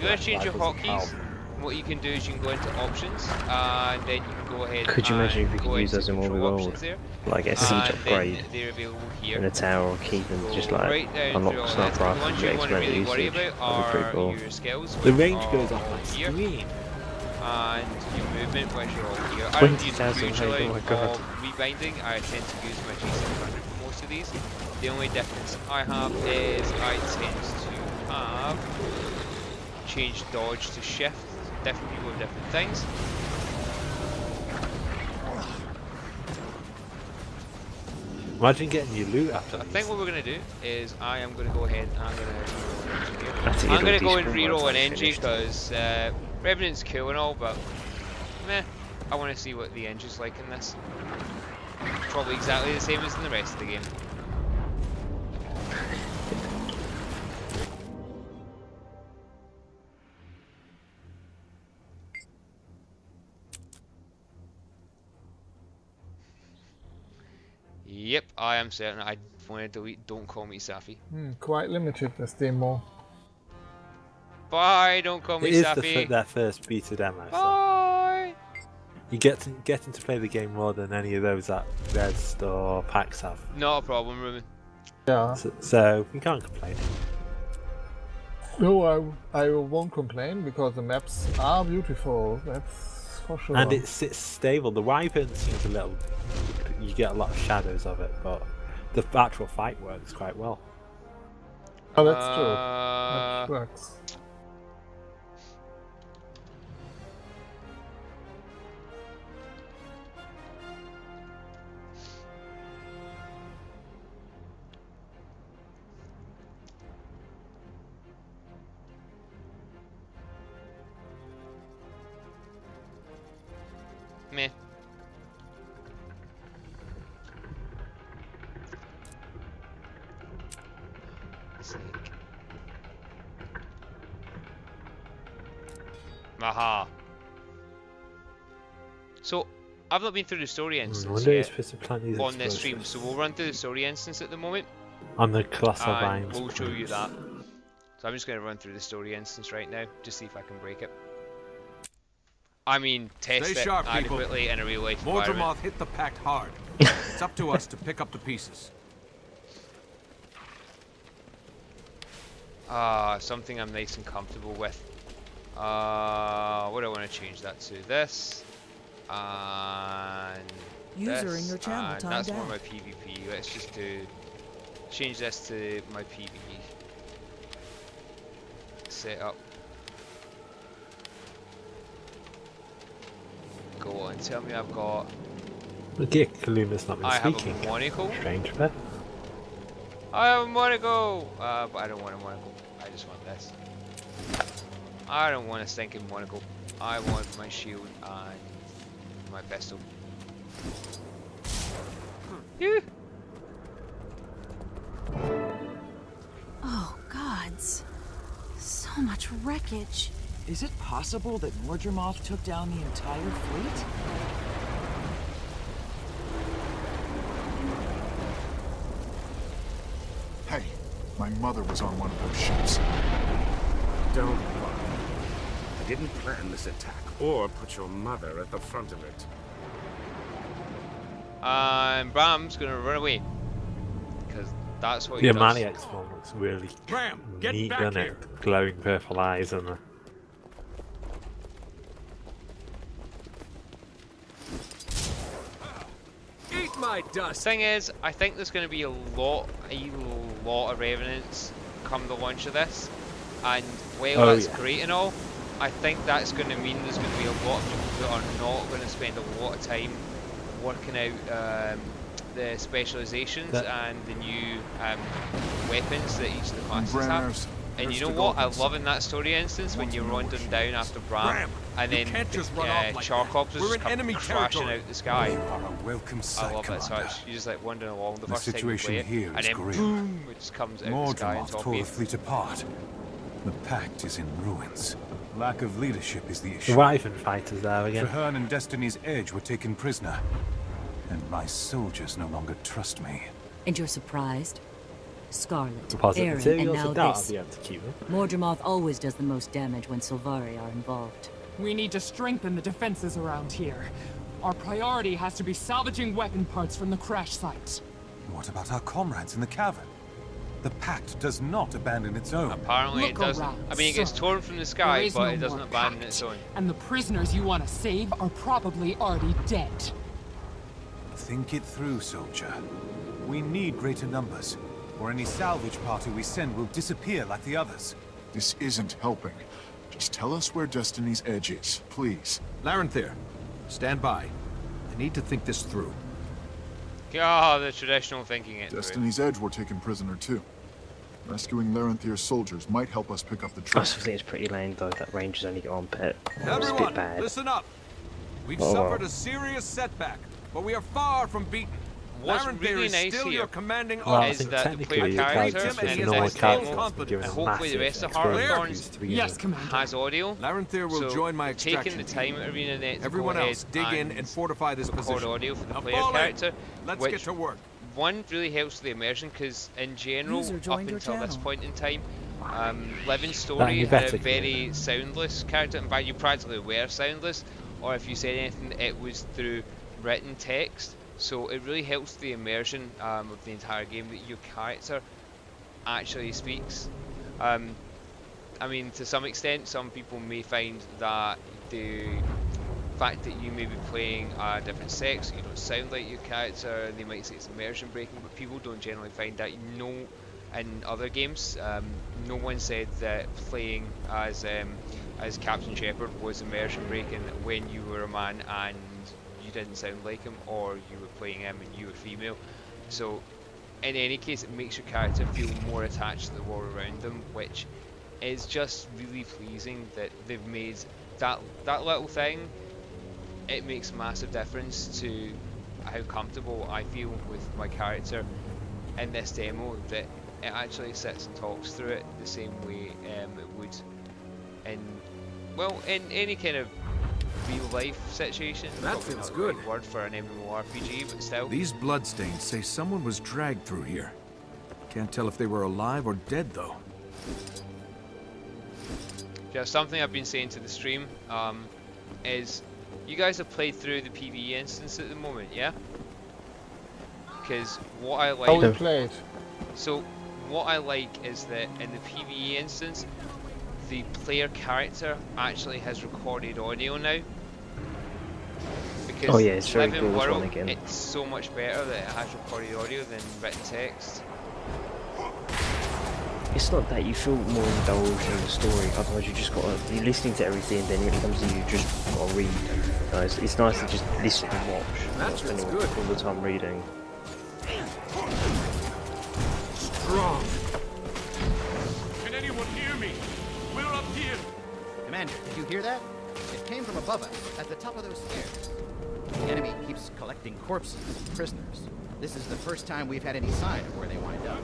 you want to change your hotkeys, what you can do is you can go into options, and then you can go ahead. Could you imagine if we and could go use into those in what we control rolled? options there, Like a siege and upgrade then they're available here. in a tower or keep and So just like right down through all unlock that. sniper The rifles ones and you get want to really explosive worry usage. about That'd be pretty are cool. your skills, The which range are goes off all my here, screen. and your movement, which are all here. I 20,000, use a oh huge my amount god. of rebinding. I tend to use my G600 for most of these. The only difference I have is I tend to have change dodge to shift. Different people have different things. Imagine getting your loot after So I these. think what we're going to do is I am going to go ahead and I think I'm going to it'll go and despawn reroll once an I'm NG finished. because Revenant's cool and all, but meh, I want to see what the engine's like in this. Probably exactly the same as in the rest of the game. Yep, I am certain. I want to delete Don't Call Me Safi. Quite limited, this demo. Bye, Don't Call Me It is Safi. their first beta demo, so Bye. you getting to play the game more than any of those that Res or PAX have. Not a problem, Ruben. Yeah. So you can't complain. No, I won't complain because the maps are beautiful. That's for sure. And it sits stable. The wyvern seems a little. You get a lot of shadows of it, but the actual fight works quite well. Oh, that's true. That works. Meh. Aha. So, I've not been through the story instance yet on this stream, so we'll run through the story instance at the moment. On the colossal and vines. we'll show you that. So I'm just going to run through the story instance right now, just see if I can break it. I mean, test Stay it sharp, adequately in a real life environment. Mordramoth hit the pact hard. It's up to us to pick up the pieces. Something I'm nice and comfortable with. What do I want to change that to? This. And User this, in your channel and timed that's more out. my PvP. Let's just change this to my PvE setup. Go on, tell me I've got. Okay, Kaluma's not been I have speaking. a monocle. Strange bit. I have a monocle! But I don't want a monocle. I just want this. I don't want a stinking monocle. I want my shield and my pistol. Yeah. Oh, gods. So much wreckage. Is it possible that Mordramoth took down the entire fleet? Hey, my mother was on one of those ships. Don't worry. I didn't plan this attack or put your mother at the front of it. And Bram's gonna run away. Because that's what he The does. Maniac's one looks really Bram, get neat, back doesn't here. it? Glowing purple eyes and Eat my The dust. thing is, I think there's going to be a lot of revenants come the launch of this, and while that's great and all, I think that's going to mean there's going to be a lot of people that are not going to spend a lot of time working out the specializations and the new weapons that each of the classes have. And you know what? I love in that story instance when you're runding down after Bram, and then Charcops just come crashing out the sky. Welcome sight, I love it. So Commander. you're just like wandering along the The first time you situation play it, here and is then grim. boom, it just comes out of the sky on Mordramoth top of tore you. the fleet apart. The pact is in ruins. Lack of leadership is the the issue. Wyvern fighters there again. Traherne and Destiny's Edge were taken prisoner. And my soldiers no longer trust me. And you're surprised? Scarlet, Deposit Aaron, and materials, now I doubt I'll this. be able to keep them. Mordramoth always does the most damage when Sylvari are involved. We need to strengthen the defenses around here. Our priority has to be salvaging weapon parts from the crash site. What about our comrades in the cavern? The pact does not abandon its own. Apparently it Look doesn't. around, I mean, it gets sir. torn from the There sky, is but no it doesn't more abandon pact, its own. And the prisoners you want to save are probably already dead. Think it through, soldier. We need greater numbers, or any salvage party we send will disappear like the others. This isn't helping. Just tell us where Destiny's Edge is, please. Larenthir, stand by. I need to think this through. Ah, the traditional thinking it through. Destiny's Edge were taken prisoner too. Rescuing Larenthir's soldiers might help us pick up the I treasure. still think it's pretty lame though that Rangers only get one pet. It's a Everyone, bit bad. listen up. We've Oh, suffered well. a serious setback, but we are far from beaten. What's Larenthir really is nice still here your commanding Well, I is think that the technically player you character guys and with his normal next characters level have been given and a hopefully the massive rest of Heart of experience Thorns for 3 Yes, years. Commander. has audio. Larenthir will So join my extraction taking the team. time at ArenaNet to Everyone go else, ahead dig in and fortify this record position. audio for the Now player fall in. character, Let's which get to work. one really helps with the immersion because in general, User up joined your until this channel. point in time, Living That Story you had better a very soundless character. In fact, you practically were soundless, or if you said anything, it was through written text. So it really helps the immersion of the entire game that your character actually speaks. I mean, to some extent, some people may find that the fact that you may be playing a different sex, you don't sound like your character, they might say it's immersion breaking, but people don't generally find that. In other games, no one said that playing as Captain Shepard was immersion breaking when you were a man and you didn't sound like him, or you were playing him and you were female. So in any case, it makes your character feel more attached to the world around them, which is just really pleasing that they've made that little thing. It makes a massive difference to how comfortable I feel with my character in this demo, that it actually sits and talks through it the same way it would in any kind of real life situation. That feels good. Right word for an MMORPG, but still. These bloodstains say someone was dragged through here. Can't tell if they were alive or dead, though. Yeah, something I've been saying to the stream is you guys have played through the PvE instance at the moment, yeah? Because what I like... How we played. So, what I like is that in the PvE instance, the player character actually has recorded audio now. Because it's very Living cool World, again. it's so much better that it has recorded audio than written text. It's not that you feel more indulged in the story, otherwise you're listening to everything, then when it comes to you just gotta read. It's nice to just listen and watch, not spend all the time reading. Strong. Can anyone hear me? We're up here. Commander, did you hear that? It came from above us, at the top of those stairs. The enemy keeps collecting corpses, prisoners. This is the first time we've had any sign of where they wind up.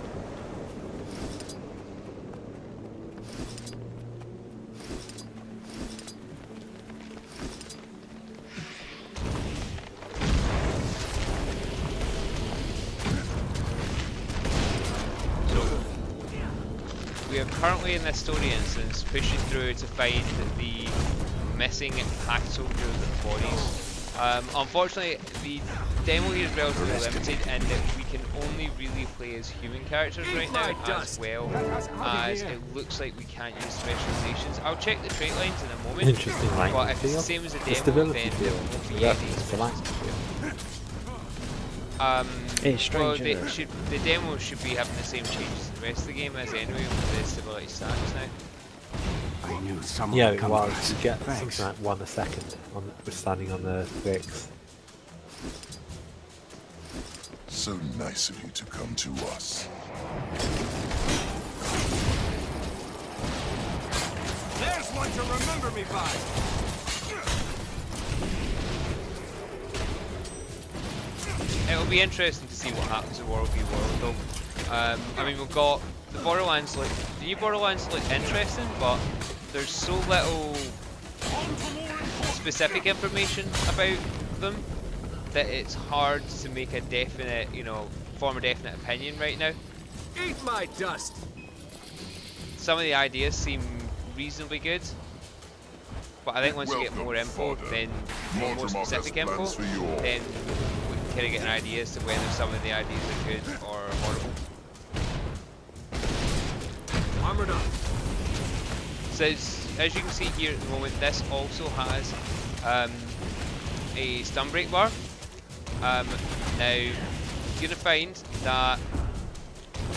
We are currently in this story instance pushing through to find the missing pack soldiers' bodies. Unfortunately, the demo here is relatively limited in that we can only really play as human characters right now, as well as it looks like we can't use specializations. I'll check the trait lines in a moment, Interesting but language if it's the feel. same as the The demo, stability then feel. there won't be The any reference to language feel. It's strange, well, isn't it? the demo should be having the same changes as the rest of the game as anyway with the stability stats now. I knew someone Yeah, would come well, for us. you get Thanks. something like 1 a second with standing on the bricks. So nice of you to come to us. There's one to remember me by. It'll be interesting to see what happens in World v World though. I mean, we've got the Borderlands the new Borderlands look interesting, but there's so little specific information about them that it's hard to make a definite, form a definite opinion right now. Eat my dust. Some of the ideas seem reasonably good, but I think once you get more info, then more specific info, then we can kind of get an idea as to whether some of the ideas are good or horrible. Armored up. So as you can see here at the moment, this also has a stun break bar. Now you're going to find that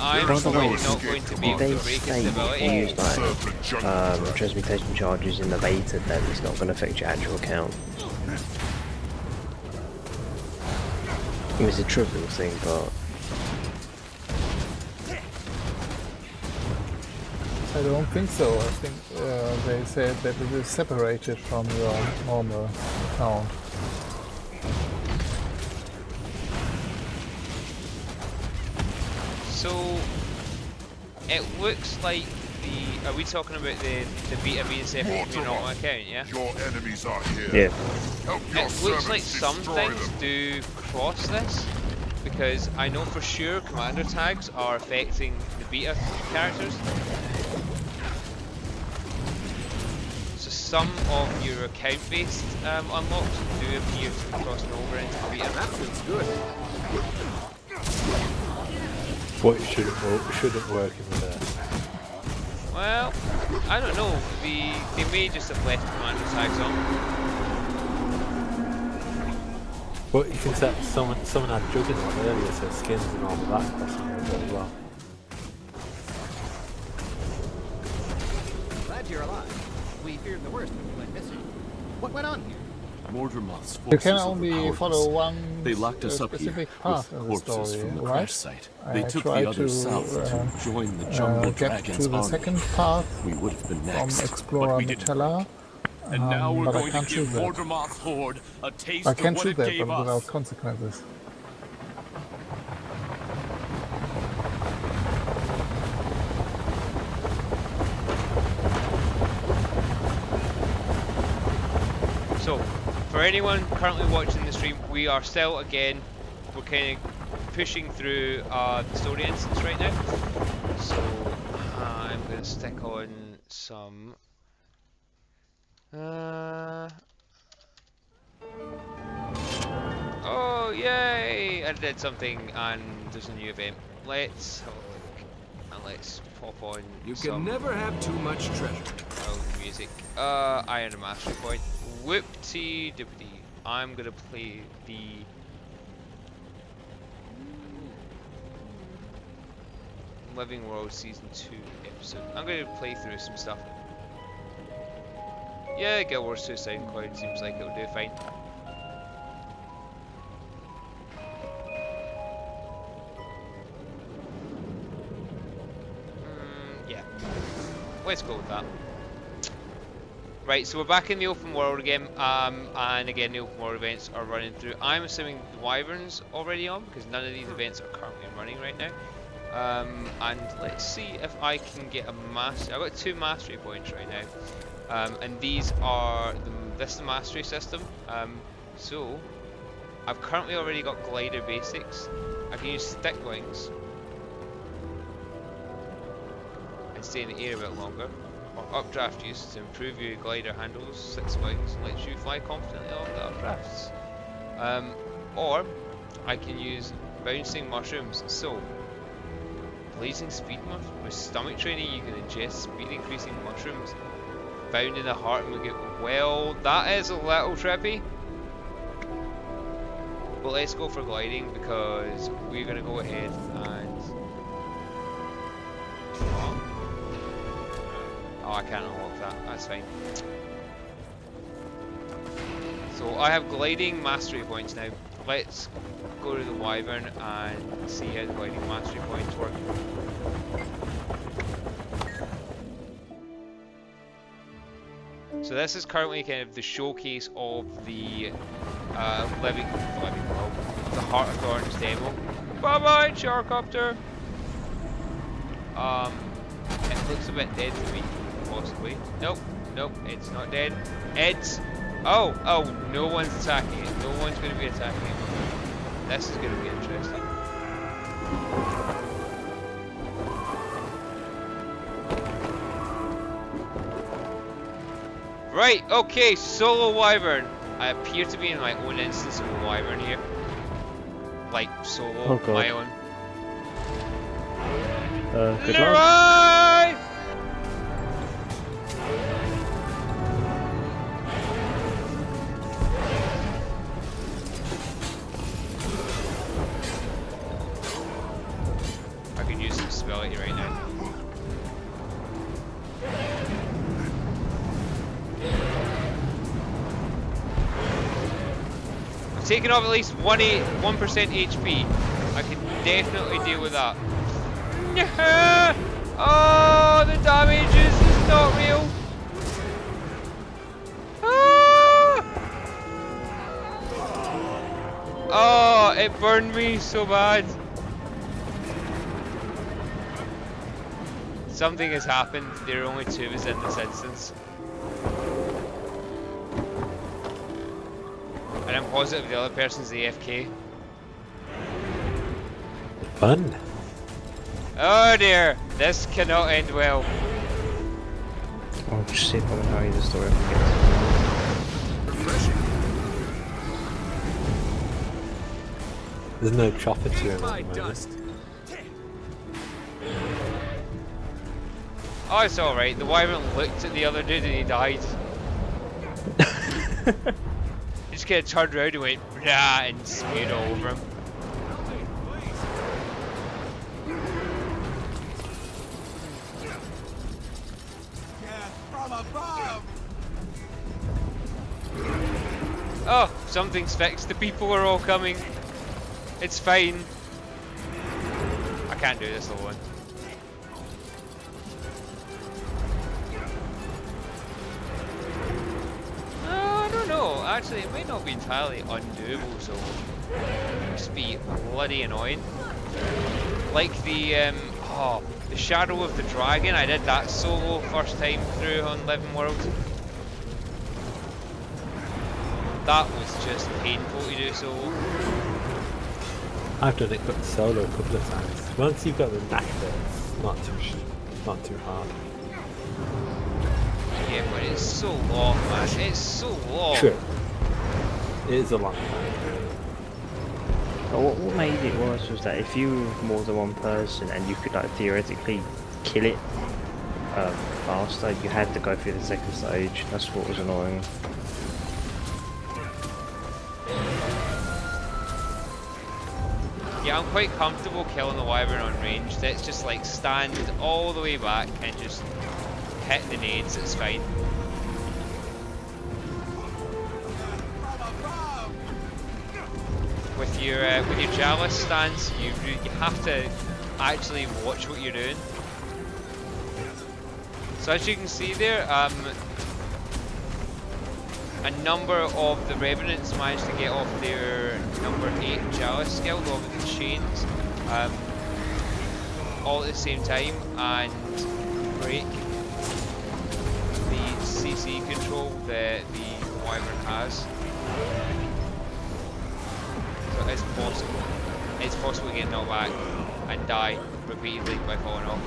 I'm probably not going to be able to break its stability. Use transmutation charges in the beta, then it's not going to affect your actual account. It's a trivial thing, but I don't think so. I think they said that it is separated from your normal account. So it looks like are we talking about the beta being separate from your normal account, yeah? Your enemies are here. Yeah. Help your It looks like servants some destroy things them. do cross this, because I know for sure commander tags are affecting the beta characters. So some of your account-based unlocks do appear to be crossing over into the beta. That feels good. But it shouldn't work in reverse. Well, I don't know. They may just have left commander tags on. But you can set someone had Juggernaut earlier, so skins and all of that possible as well. Glad you're alive. We feared the worst when you went missing. What went on here? Mordremoth's You forces can only overpowered follow us. one They locked us up here specific with path in the corpses story, from the right? crash site. They took tried the others south to join the jungle get dragon's to the army. second path We would have been from next, Explorer but we didn't. Nutella. And now we're but I going to can't give shoot that. Mordremoth's horde a taste I of can what shoot it that, gave but without us. consequences. So, for anyone currently watching the stream, we are still, again, we're kind of pushing through the story instance right now. So, I'm going to stick on some... oh, yay! I did something and there's a new event. Let's have a look. And let's pop on You some... can never have too much treasure. Oh, music. I earned a mastery point. Whoop-tee-dippity. I'm gonna play the... Living World Season 2 episode. I'm gonna play through some stuff. Yeah, Guild Wars 2 SoundCloud seems like it'll do fine. Yeah. Let's go with that. Right, so we're back in the open world again, and again the open world events are running through. I'm assuming the Wyvern's already on, because none of these events are currently running right now. And let's see if I can get a mastery. I've got 2 mastery points right now, and these are this is the mastery system. So I've currently already got glider basics. I can use stick wings and stay in the air a bit longer. Or updraft use to improve your glider handles 6 wings and lets you fly confidently along the updrafts. Or I can use bouncing mushrooms. So blazing speed with stomach training, you can ingest speed increasing mushrooms found in the heart and we get, well, that is a little trippy. But let's go for gliding because we're gonna go ahead and oh, I can't unlock that, that's fine. So I have gliding mastery points now. Let's go to the Wyvern and see how the gliding mastery points work. So this is currently kind of the showcase of the Living World, the Heart of Thorns demo. Bye bye, Sharkopter! It looks a bit dead to me, possibly. Nope, nope, it's not dead. It's... oh, no one's attacking it. No one's going to be attacking it. This is going to be interesting. Right, okay, solo Wyvern. I appear to be in my own instance of a Wyvern here. Like, solo, my own. Good Leroy! luck. I could use some stability right now. I've taken off at least 1% HP. I can definitely deal with that. Oh, the damage is not real. Ah! Oh, it burned me so bad. Something has happened. There are only 2 of us in this instance. And I'm positive the other person's AFK. Fun. Oh dear, this cannot end well. I'll just see if I can hurry the story up There's no chopper to him at the moment. Oh, it's alright. The Wyvern looked at the other dude and he died. Did just kind of turned around and went, "Rah," and spewed all over him. From above! Oh, something's fixed. The people are all coming. It's fine. I can't do this alone. I don't know. Actually, it might not be entirely undoable, so it must be bloody annoying. Like the the Shadow of the Dragon. I did that solo first time through on Living World. That was just painful to do solo. I've done it solo a couple of times. Once you've got the knack of it, it's not too hard. Yeah, but it's so long, man. It's so long. True. It is a long time. But what made it worse was that if you were more than one person and you could like theoretically kill it faster, you had to go through the second stage. That's what was annoying. Yeah, I'm quite comfortable killing the wyvern on range. Let's just like stand all the way back and just hit the nades, it's fine. With your Chalice stance, you have to actually watch what you're doing. So as you can see there, a number of the Revenants managed to get off their number 8 Chalice skill, with the chains, all at the same time, and break the CC control that the wyvern has. So it's possible. It's possible to get knocked back and die repeatedly by falling off.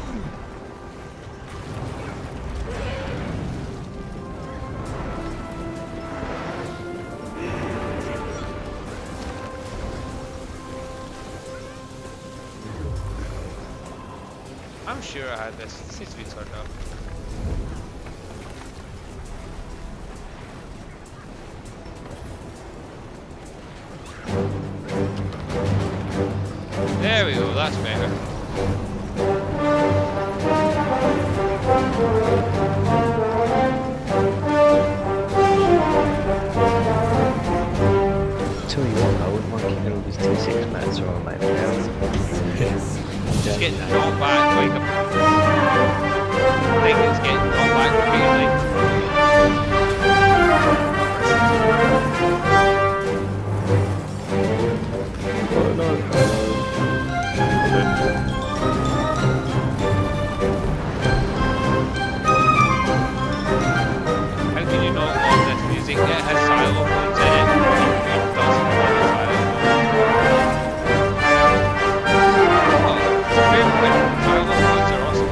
I'm sure I had this. This needs to be turned up. There we go, that's better. Tell you what, I wouldn't mind keeping all these T6 mats around my house. Just getting knocked back like I think it's getting knocked back repeatedly. How can you not love this music? It has xylophones in it. It doesn't love the xylophones. Xylophones are awesome.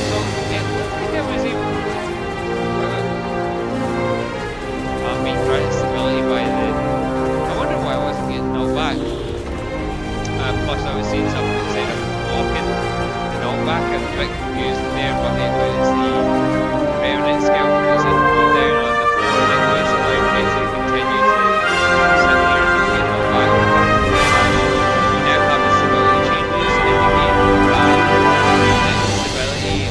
So, it looked like I was able to being granted stability by the... I wonder why I wasn't getting knocked back. Plus I was seeing something that said I was blocking the knockback. I was a bit confused there, but it was the Revenant skill that said go down on the floor and it was allowed me to continue to sit there and not get knocked back. We now have the stability changes in the game. Stability,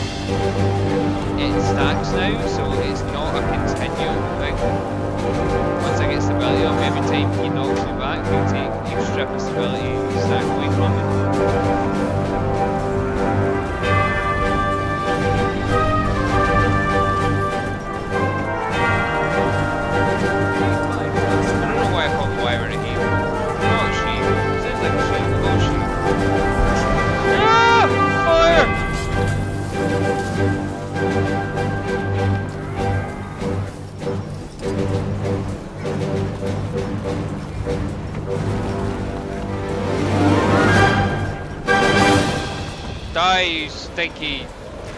it stacks now, so it's not a continual thing. Once I get stability up, every time he knocks me back, you strip a stability stack away from me. I don't know why I call the wyvern a heal. Oh, she. Sounds like a she. Oh, she. Ah! Fire! Die, you stinky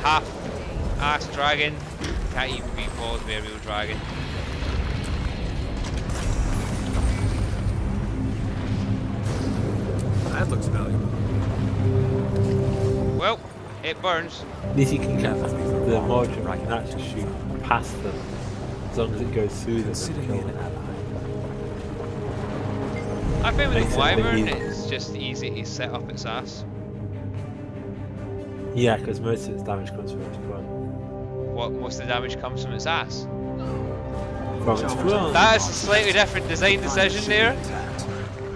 half-ass dragon. Can't even be called a real dragon. That looks valuable. It burns. At least you can get the margin, you can actually shoot past them as long as it goes through them and kill them. I think with Makes the it a bit wyvern, easier. it's just easy to set up its ass. Yeah, because most of its damage comes from its front. What's the damage comes from its ass? From its front. That is a slightly different design decision there.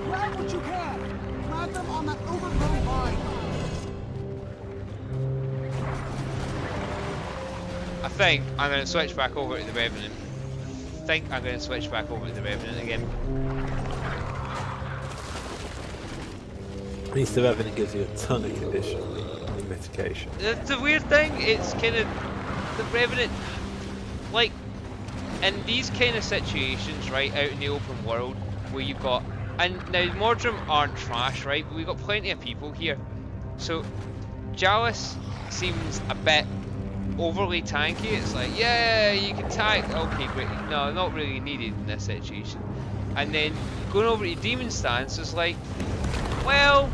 Grab what you can! Grab them on that overgrown vine! I think I'm going to switch back over to the Revenant. Again. At least the Revenant gives you a ton of condition mitigation. The weird thing, it's kind of the Revenant, like in these kind of situations, right, out in the open world, where you've got, and now Mordrum aren't trash, right, but we've got plenty of people here, so Jalis seems a bit overly tanky. It's like, yeah, you can tank, okay, great, no, not really needed in this situation. And then going over to Demon Stance is like, well,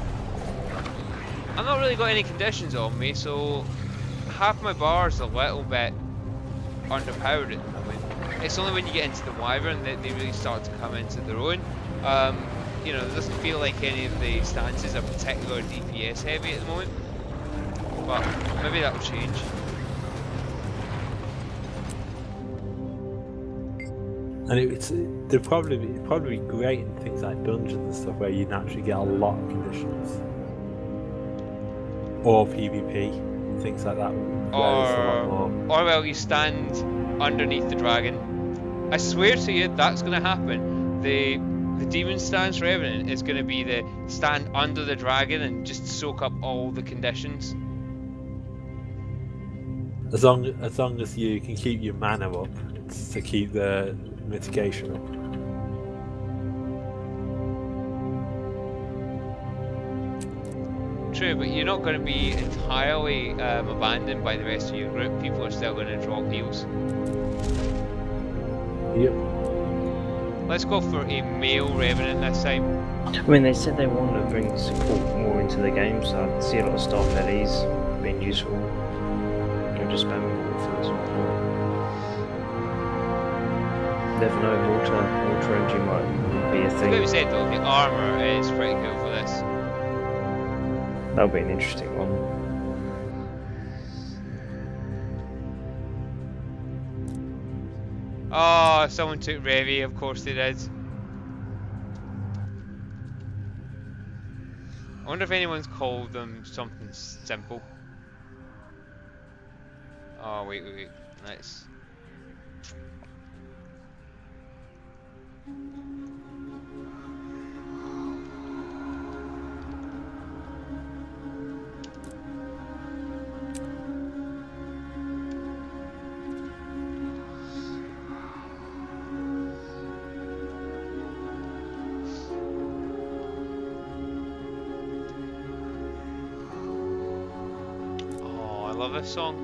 I've not really got any conditions on me, so half my bar's a little bit underpowered at the moment. It's only when you get into the Wyvern that they really start to come into their own. You know, it doesn't feel like any of the stances are particular DPS heavy at the moment, but maybe that'll change. And they'd probably be great in things like dungeons and stuff where you naturally get a lot of conditions. Or PvP, things like that. Or well, you stand underneath the dragon. I swear to you, that's going to happen. The Demon Stance Revenant is going to be the stand under the dragon and just soak up all the conditions. As long as you can keep your mana up, it's to keep the mitigation up. True, but you're not going to be entirely abandoned by the rest of your group. People are still going to drop heals. Yep. Let's go for a male Revenant this time. I mean, they said they want to bring support more into the game, so I see a lot of stuff that is being useful. You're just spamming water for support. Never know, water energy might be a thing. Like we said though, the armour is pretty cool for this. That'll be an interesting one. Oh, someone took Revi, of course they did. I wonder if anyone's called them something simple. Oh, wait. Nice.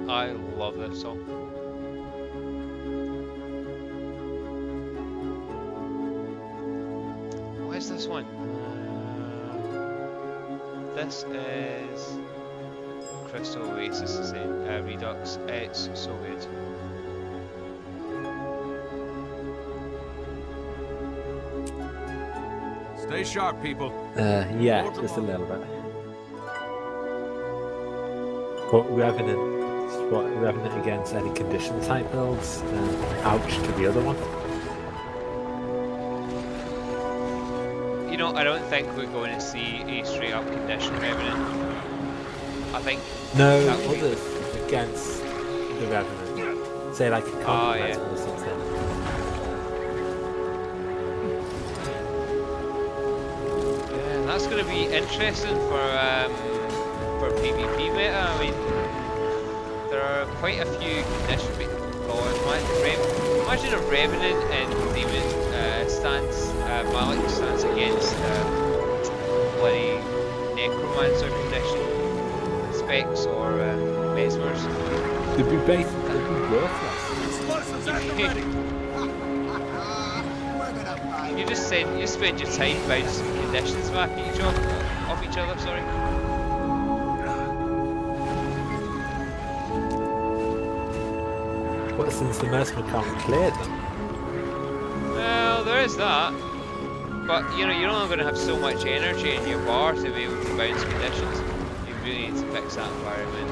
I love this song. What is this one? This is Crystal Oasis Redux. It's so good. Stay sharp, people. Yeah, just a little bit. But Revenant against any condition type builds, ouch to the other one. You know, I don't think we're going to see a straight up condition Revenant. I think no others against the Revenant. Say like a compromise or something. Yeah, that's going to be interesting for PvP meta. I mean, there are quite a few conditions we can call it. Imagine a Revenant and Demon stance, Malik stance against bloody Necromancer condition, Specs or Mesmers. They'd be worthless. You just spend your time bouncing conditions back at off each other, sorry. But since the mercenary can't clear them. Well, there is that. But you know, you're only going to have so much energy in your bar to be able to bounce conditions. You really need to fix that environment.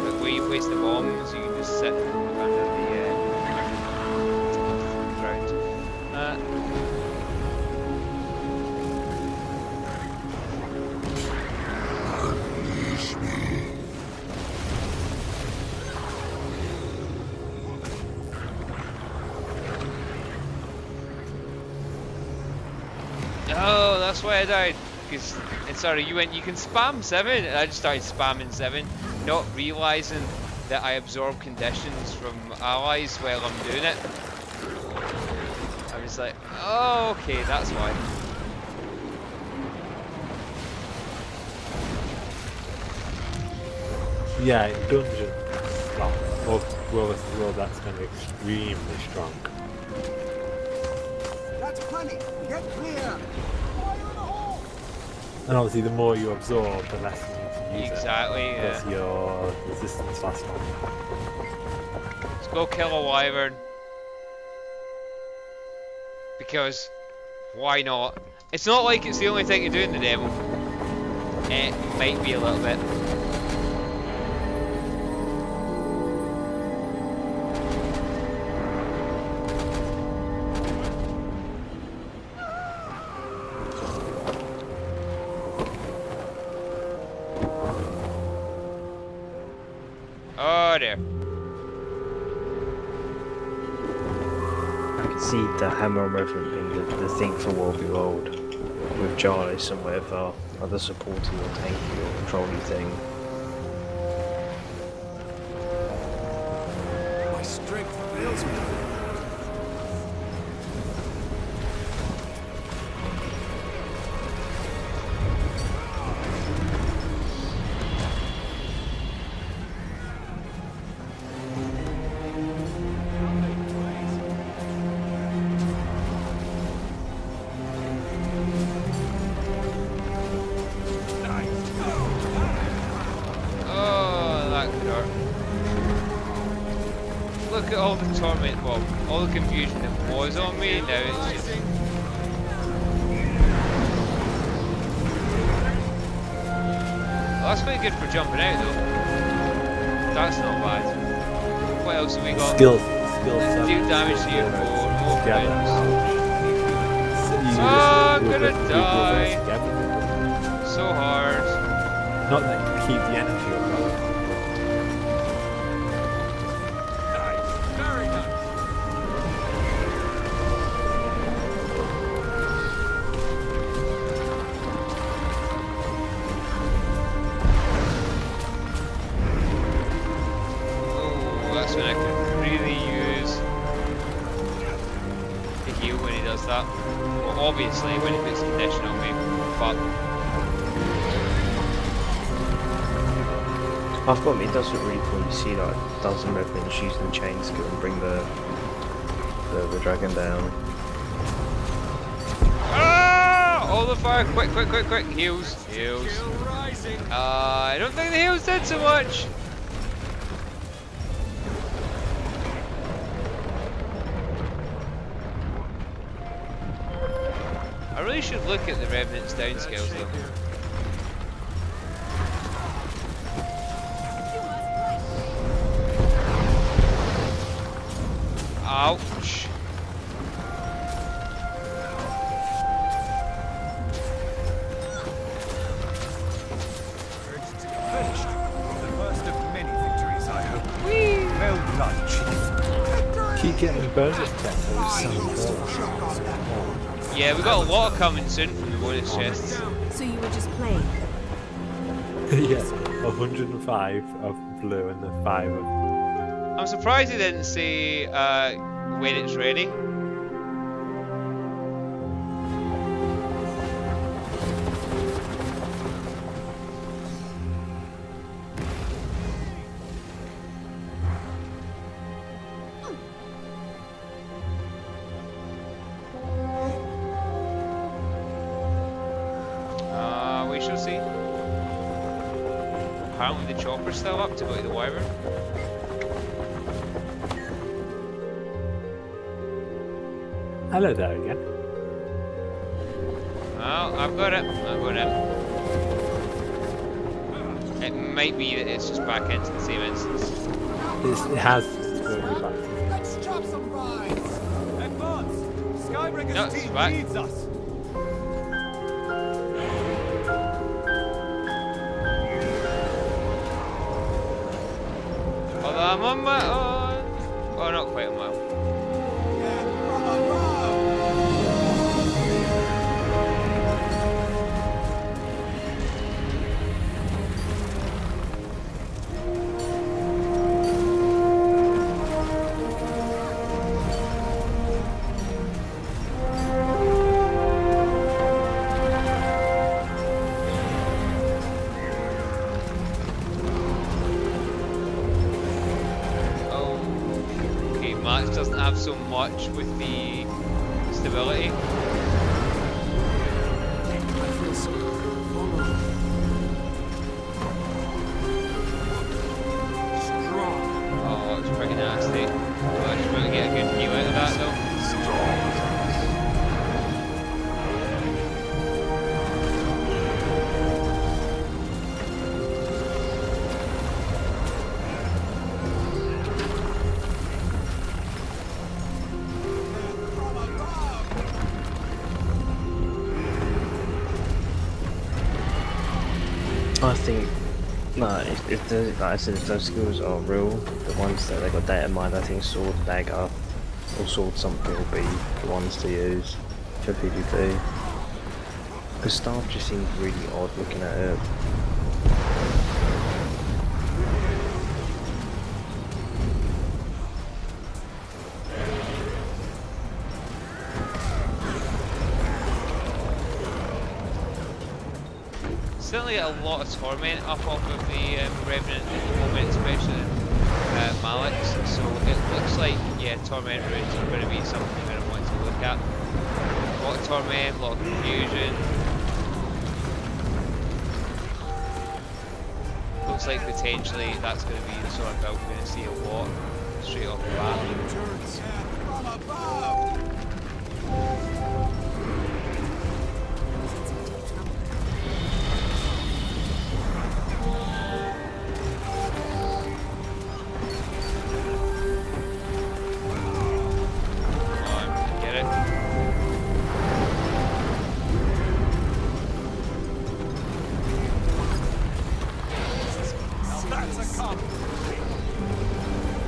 But where you place the bombs, you can just sit under the ground. Oh, that's why I died. Because, sorry, you can spam 7, and I just started spamming 7, not realising that I absorb conditions from allies while I'm doing it. I was like, oh, okay, that's why. Yeah, in dungeon, well, that's going to be extremely strong. That's plenty. Get clear. And obviously, the more you absorb, the less you need to use Exactly, it. yeah. Plus your resistance lasts longer. Let's go kill a wyvern. Because, why not? It's not like it's the only thing to do in the demo. It might be a little bit. Oh dear. I can see the hammer and revenant being the thing for World Behold, with Jarlis and whatever other supporting or tanky or controlling thing. My strength fails me. Look at all the torment, well, all the confusion that was on me, now it's just... Well, that's pretty good for jumping out though. That's not bad. What else have we got? Skills. Deal damage to your core, more points. So I'm gonna die! So hard. Not that you keep the energy up. That's when I could really use the heal when he does that. Well, obviously when he puts condition on me, but I've got it does look really cool. You see like dozen revenants using the chain skill and bring the dragon down. ah! All the fire! Quick! Heals! I don't think the heals did so much. I really should look at the Revenant's downscales though. Ouch. Finished. The first of many victories, I hope. Well done, Chief. Keep getting bonus tests. Yeah, we got a lot coming soon from the bonus chests. So you were just playing? Yes, 105 of blue and the 5 of... I'm surprised he didn't say when it's ready. We shall see. Apparently the chopper's still up to go to the wyvern. Hello there again. Oh, I've got it. I've got it. It might be that it's just back into the same instance. It has. Let's chop some vines. Advance. Skybreaker's No, it's team back. needs us. Although I'm on my own. Oh, not quite on my own. Doesn't have so much with the stability. Oh, it's pretty nasty. Well, I just want to get a good view out of that though. I think, no, if the, like I said, if those skills are real, the ones that they got data mined, I think sword, dagger, or sword something will be the ones to use for PvP. Because staff just seems really odd looking at it. Certainly a lot of torment up off of the Revenant at the moment, especially Malik's. So it looks like, yeah, torment runes are going to be something you're going to want to look at. A lot of torment, a lot of confusion. Looks like potentially that's going to be the sort of build we're going to see a lot straight off the bat.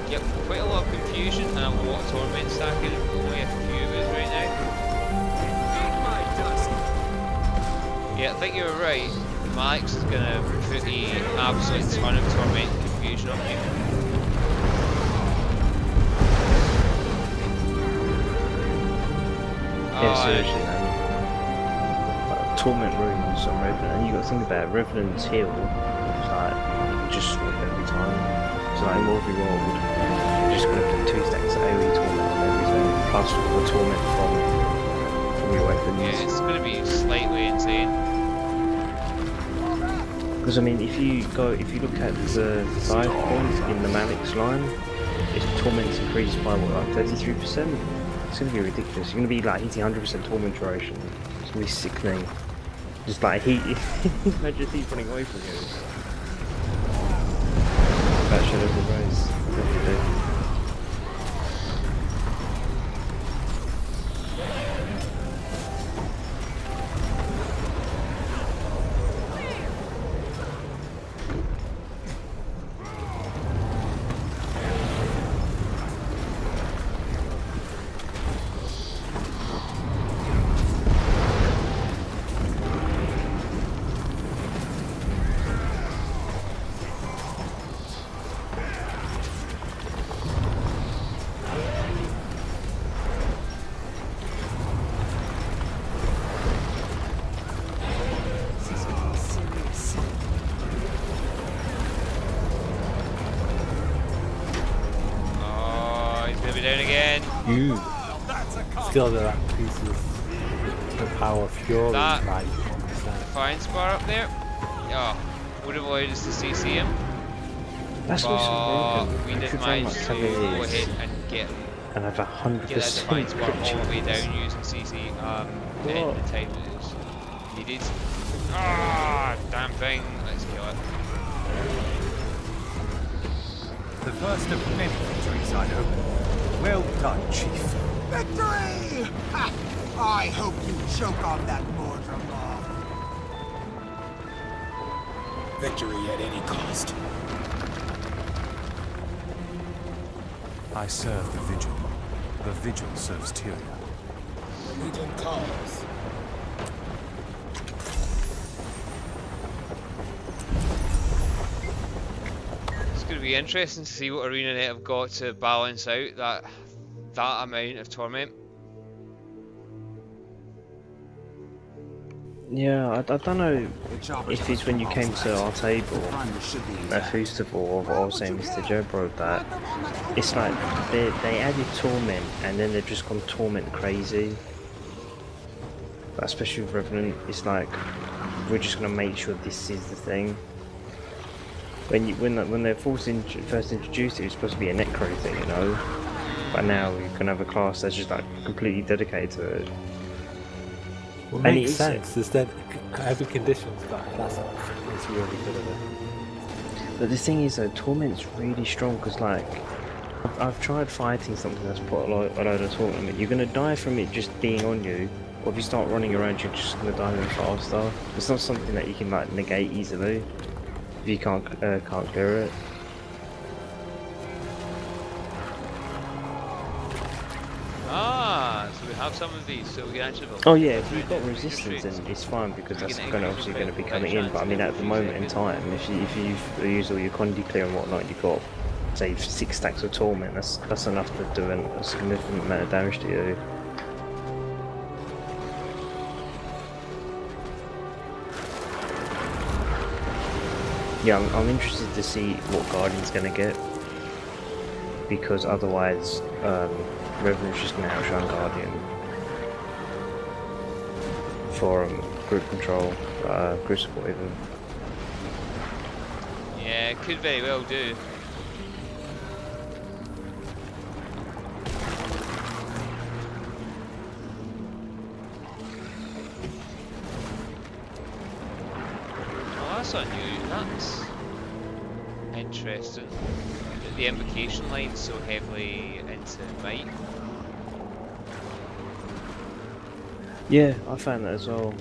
Yep, quite a lot of confusion and a lot of torment stacking. Only a few of us right now. Yeah, I think you were right. Malik's is going to put the absolute ton of torment and confusion on you. Yeah, seriously, man. Like, torment runes on Revenant, and you got to think about it, Revenant's heal. It's like you can just swap every time. So like in every world, you're just gonna put 2 stacks of AoE torment on everything, plus all the torment from your weapons. Yeah, it's going to be slightly insane. Because I mean, if you look at the dive points in the Malik's line, its torment's increased by what, like 33%. It's gonna be ridiculous. You're gonna be like hitting 100% torment duration. It's gonna be sickening. Just like heat. Imagine heat running away from you. That Shadows of Rise. Definitely. Down again. You still got that piece of the power of fury. That right, Defiance bar up there. Oh, would have allowed us to CC him. That's but what's so broken. we did manage to go ahead and get and have 100% Yeah, that defines crit work all the way chance. down using CC in the time that it was needed. Ah, damn thing. Let's kill it. The first of many victories, I hope. Well done, Chief. Victory! Ha! I hope you choke on that mortar moth. Victory at any cost. I serve the Vigil. The Vigil serves Tyria. The Legion calls. It's going to be interesting to see what ArenaNet have got to balance out that amount of torment. Yeah, I don't know if it's when you came to our table at Festival or what I was saying Mr. Jebro that it's like they added Torment and then they've just gone Torment crazy. Especially with Revenant, it's like we're just gonna make sure this is the thing. When they're first introduced, it was supposed to be a Necro thing, you know. But now we can have a class that's just like completely dedicated to it. Well, it makes sense. Instead, every condition's got a class off. It's really good at it. But the thing is, though, Torment's really strong because, like, I've tried fighting something that's put a load of torment. You're gonna die from it just being on you, or if you start running around, you're just gonna die even faster. It's not something that you can like negate easily if you can't clear it. Ah, so we have some of these, so we can actually build. Oh yeah, if you've got resistance, then it's fine because that's obviously going to be coming in. But I mean, at the moment in time, if you've used all your condi clear and whatnot, you've got say 6 stacks of torment. That's enough to do a significant amount of damage to you. Yeah, I'm interested to see what Guardian's going to get because otherwise. Revenant's just going to outshine Guardian for group control, group support even. Yeah, it could very well do. Oh, that's unusual. That's interesting. The invocation line's so heavily into might. Yeah, I found that as well.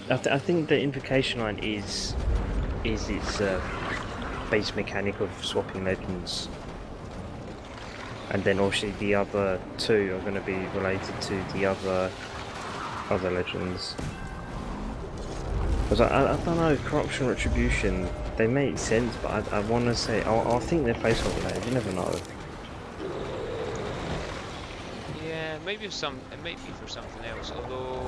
I think the invocation line is its base mechanic of swapping legends, and then obviously the other two are going to be related to the other legends. Because I don't know, corruption, retribution, they make sense, but I want to say I think they're placeholder legends. You never know. Yeah, maybe it might be for something else. Although,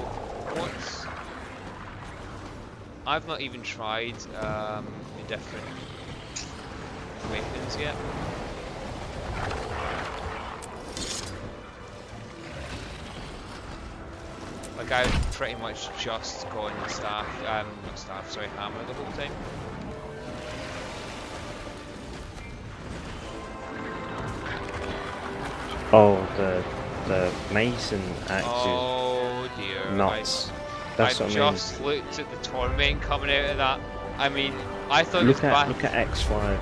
I've not even tried the different weapons yet. Like I've pretty much just gone hammer the whole time. Oh, the mason axes. Oh dear. Nuts. I've just looked at the torment coming out of that. I mean, I thought look at X5.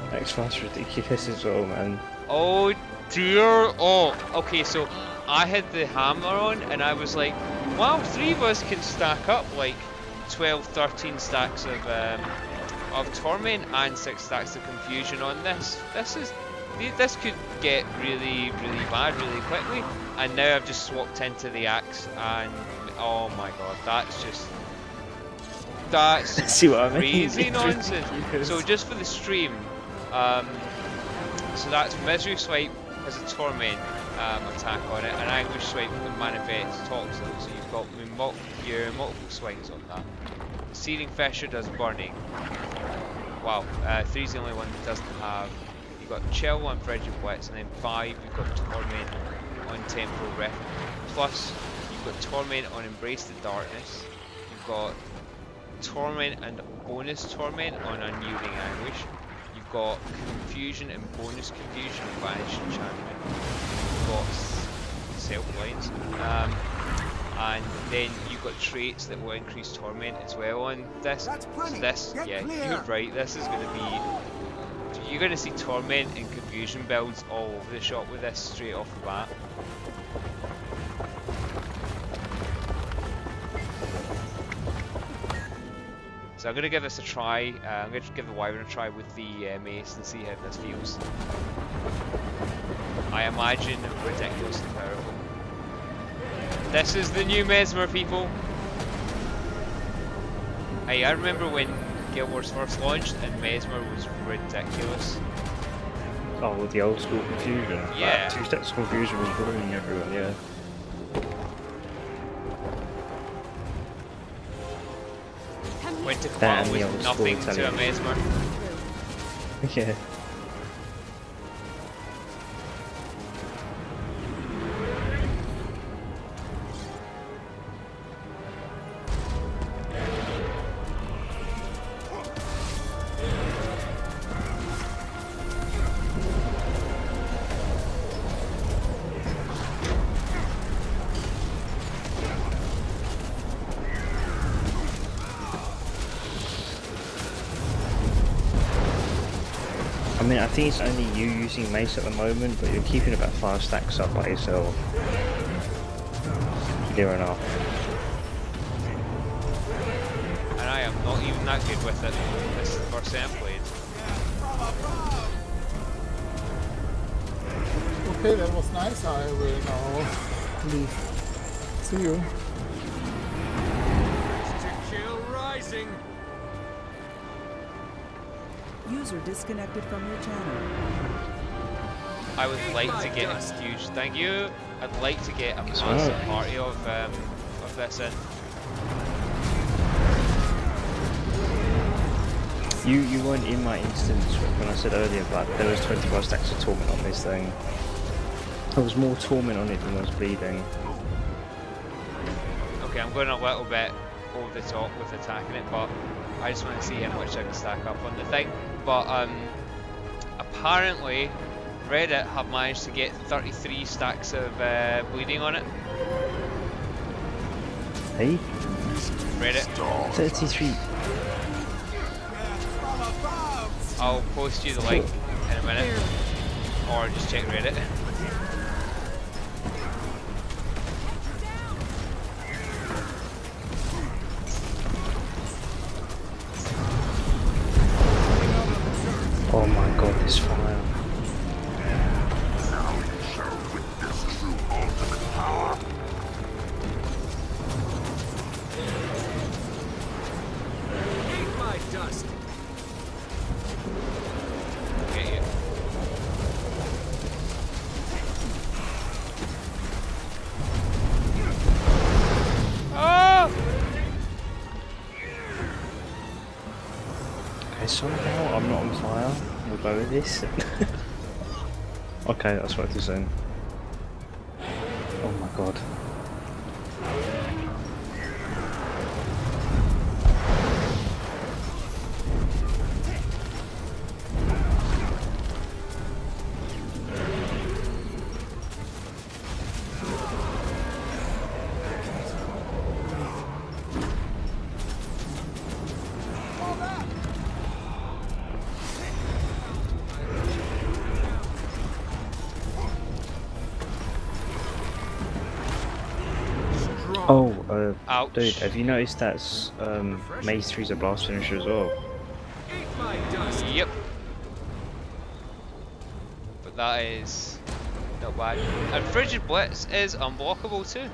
X5's ridiculous as well, man. Oh dear. Oh, okay. So I had the hammer on, and I was like, wow, 3 of us can stack up like 12, 13 stacks of torment and 6 stacks of confusion on this. This could get really, really bad really quickly. And now I've just swapped into the axe, and oh my god, that's see what I mean? Crazy nonsense. So just for the stream, so that's Misery Swipe has a torment attack on it, and Anguish Swipe can manifest toxin. So you've got your multiple swings on that. Searing Fissure does burning. Wow, 3's the only one that doesn't have. You've got Chill on Frigid Blitz, and then 5 you've got Torment on Temporal Rift. Plus you've got Torment on Embrace the Darkness. You've got Torment and bonus Torment on Unyielding Anguish. You've you've got confusion and bonus confusion and vanish enchantment. You've got self lines. And then you've got traits that will increase torment as well on this. So this, yeah, you're right, this is going to be... You're going to see torment and confusion builds all over the shop with this straight off the bat. So I'm going to give this a try. I'm going to give the Wyvern a try with the mace and see how this feels. I imagine ridiculously powerful. This is the new Mesmer, people. Hey, I remember when Guild Wars first launched and Mesmer was ridiculous. Oh, with the old school confusion. Yeah. 2 steps of confusion was ruining everyone, yeah. Went to battle with nothing to a Mesmer. Yeah. I mean, I think it's only you using mace at the moment, but you're keeping about 5 stacks up by yourself. Clear enough. And I am not even that good with it. This is the first time I've played. Okay, that was nice. I will now leave. See you. Kill rising. User disconnected from your channel. I would like to get a huge thank you. I'd like to get a massive party of this in. You weren't in my instance when I said earlier, but there was 25 stacks of torment on this thing. There was more torment on it than there was bleeding. Okay, I'm going a little bit over the top with attacking it, but I just want to see how much I can stack up on the thing. But apparently Reddit have managed to get 33 stacks of bleeding on it. Hey? Reddit. 33. I'll post you the link in a minute, or just check Reddit. Oh my god, this fire. Now you shall witness true ultimate power. Eat my dust. Get you. Oh! Okay, somehow I'm not on fire. We'll go with this. Okay, that's what it is then. Oh my god. Oh, ouch. Dude, have you noticed that's Maze 3's a blast finisher as well? Yep. But that is not bad. And Frigid Blitz is unblockable too.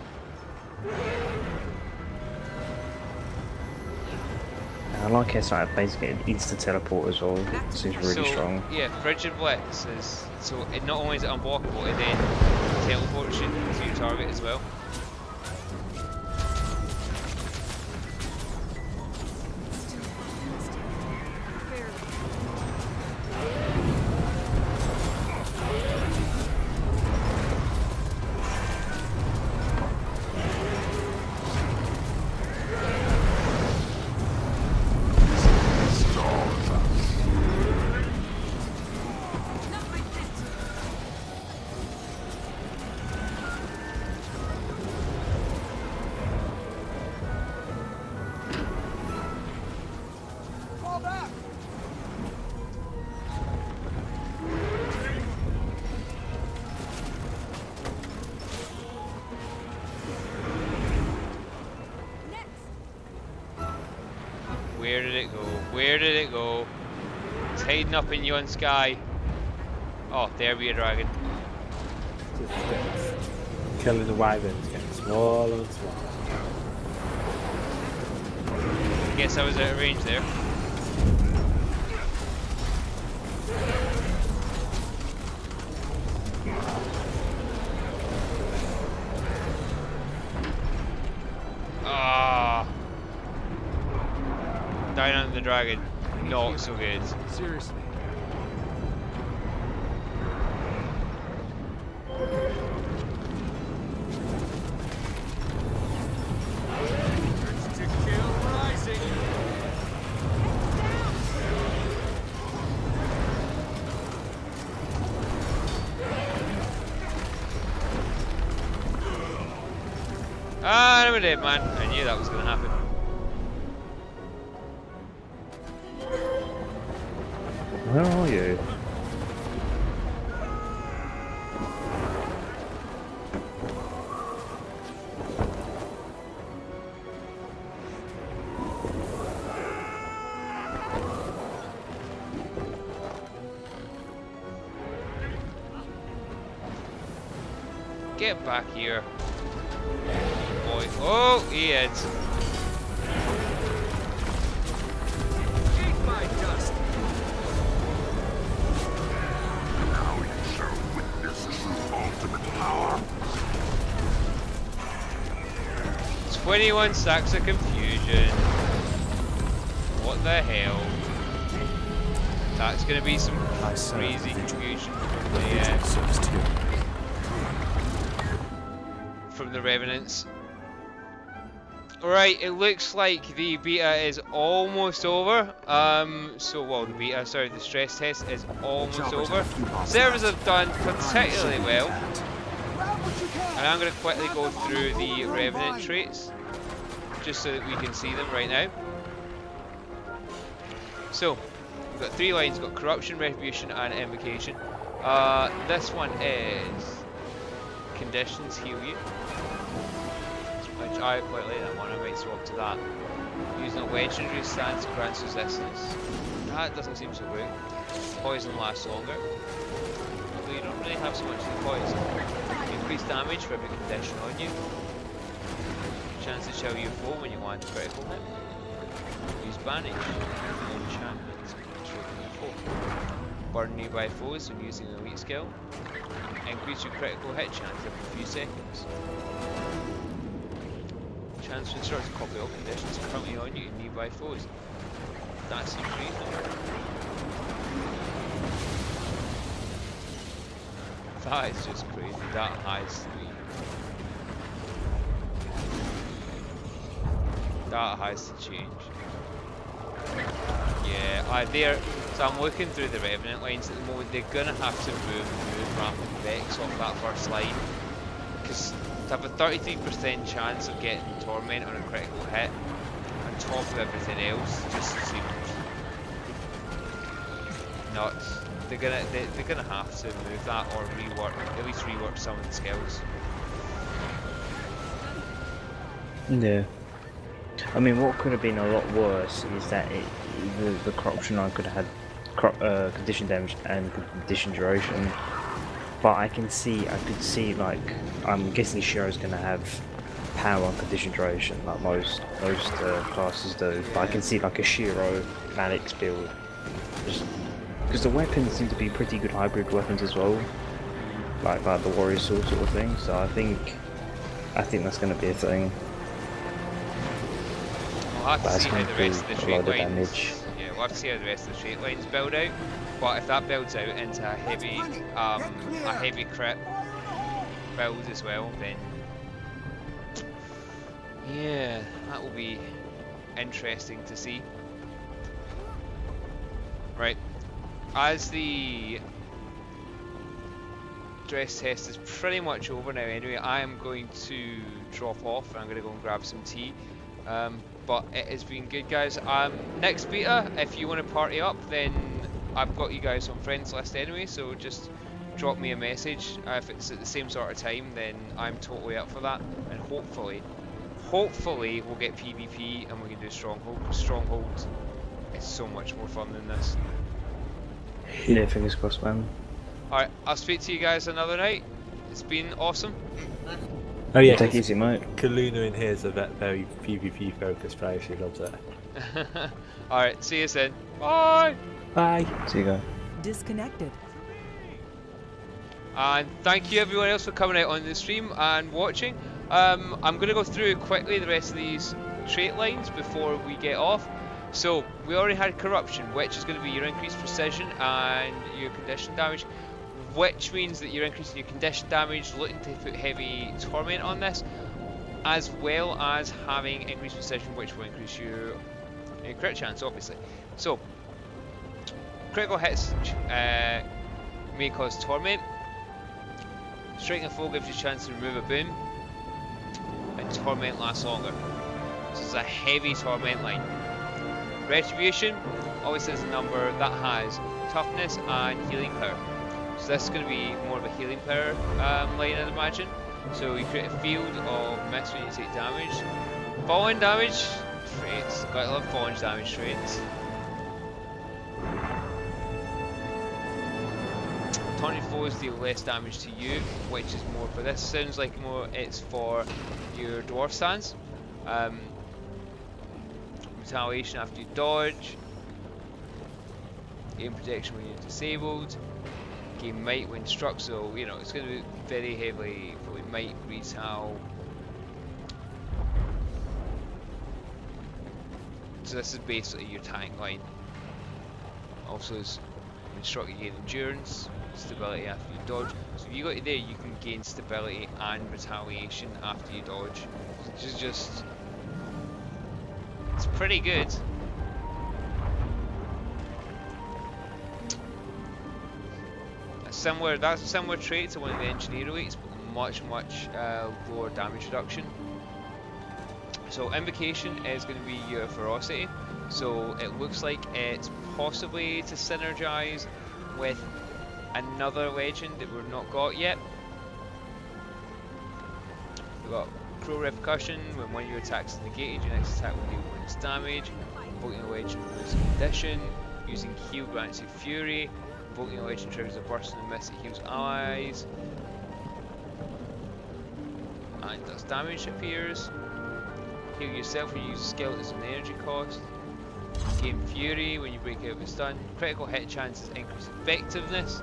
I like it's like basically an instant teleport as well. This is really strong. Yeah, Frigid Blitz is so it not only is it unblockable, it then teleports you to your target as well. Where did it go? Where did it go? It's hiding up in yon sky. Oh, there be a dragon. Just killing the wyverns, getting smaller and smaller. Guess I was out of range there. Ah, down under the dragon. Not so good. Seriously. To kill rising. Ah, I'm dead, man. I knew that was going to happen. Where are you? Get back here. Boy. Oh, he is. Eat my dust. Now you shall witness true ultimate power. 21 stacks of confusion. What the hell? That's gonna be some crazy confusion from the Revenants. Right, it looks like the beta is almost over. The stress test is almost over. Servers have done particularly well. And I'm going to quickly go through the Revenant traits, just so that we can see them right now. So, we've got 3 lines, we've got Corruption, Retribution and Invocation. This one is Conditions Heal You, which I quite like that one, I might swap to that. Using a legendary stance grants resistance. That doesn't seem so great. Poison lasts longer, although you don't really have so much of the poison. Increase damage for every condition on you. Chance to chill your foe when you land a critical hit. Use Banish. Enchantment. Burn nearby foes when using an elite skill. Increase your critical hit chance every few seconds. Chance to insert a copy all conditions currently on you and nearby foes. That seems reasonable. That is just crazy. That has to be. That has to change. Yeah, there. So I'm looking through the Revenant lines at the moment. They're gonna have to move Rapid Vex off that first line, because to have a 33% chance of getting Torment on a critical hit, on top of everything else, just seems nuts. They're gonna have to move that or at least rework some of the skills. Yeah. I mean, what could have been a lot worse is that the corruption line could have had condition damage and condition duration. But I could see like, I'm guessing Shiro's gonna have power and condition duration like most classes do. But I can see like a Shiro Malix build, because the weapons seem to be pretty good hybrid weapons as well, like the warrior sword sort of thing. So I think that's gonna be a thing. We'll have to see how the rest of the trait lines. Yeah, we'll have to see how the rest of the trait lines build out. But if that builds out into a heavy crit build as well, then yeah, that will be interesting to see. Right, as the stress test is pretty much over now anyway, I am going to drop off and I'm going to go and grab some tea. But it has been good, guys. Next beta, if you want to party up, then I've got you guys on friends list anyway, so just drop me a message. If it's at the same sort of time, then I'm totally up for that, and hopefully hopefully we'll get PvP and we can do Stronghold. It's so much more fun than this. Yeah, fingers crossed, man. Alright, I'll speak to you guys another night. It's been awesome. Oh yeah, take it easy, mate. Kaluna in here is a very PvP focused player. She loves it. Alright, see you soon. Bye! Bye! See you guys. Disconnected. And thank you everyone else for coming out on the stream and watching. I'm going to go through quickly the rest of these trait lines before we get off. So, we already had corruption, which is going to be your increased precision and your condition damage, which means that you're increasing your condition damage, looking to put heavy torment on this, as well as having increased precision, which will increase your crit chance, obviously. So, critical hits may cause torment. Striking a foe gives you a chance to remove a boon, and torment lasts longer. So it's a heavy torment line. Retribution always has a number that has toughness and healing power. So this is going to be more of a healing power line, I'd imagine. So you create a field of mist when you take damage. Falling damage traits. Gotta love falling damage traits. Taunted foes deal less damage to you, which is more for this. Sounds like more it's for your dwarf stance. Retaliation after you dodge. Gain protection when you're disabled. Gain might when struck, so you know it's going to be very heavily probably might, retal. So this is basically your tank line. Also, when struck you gain endurance, stability after you dodge. So if you go to there, you can gain stability and retaliation after you dodge, which is just it's pretty good. That's a similar trait to one of the engineer elites, but much lower damage reduction. So invocation is going to be your ferocity. So it looks like it's possibly to synergize with another legend that we've not got yet. We've got Cruel Repercussion. When one of your attacks is negated, your next attack will deal 1 damage. Invoking a legend removes condition. Using heal grants you fury. Invoking a legend triggers a burst in the mist that heals allies. And does damage appears. Heal yourself when you use a skill as an energy cost. Gain fury when you break out of a stun. Critical hit chances increase effectiveness.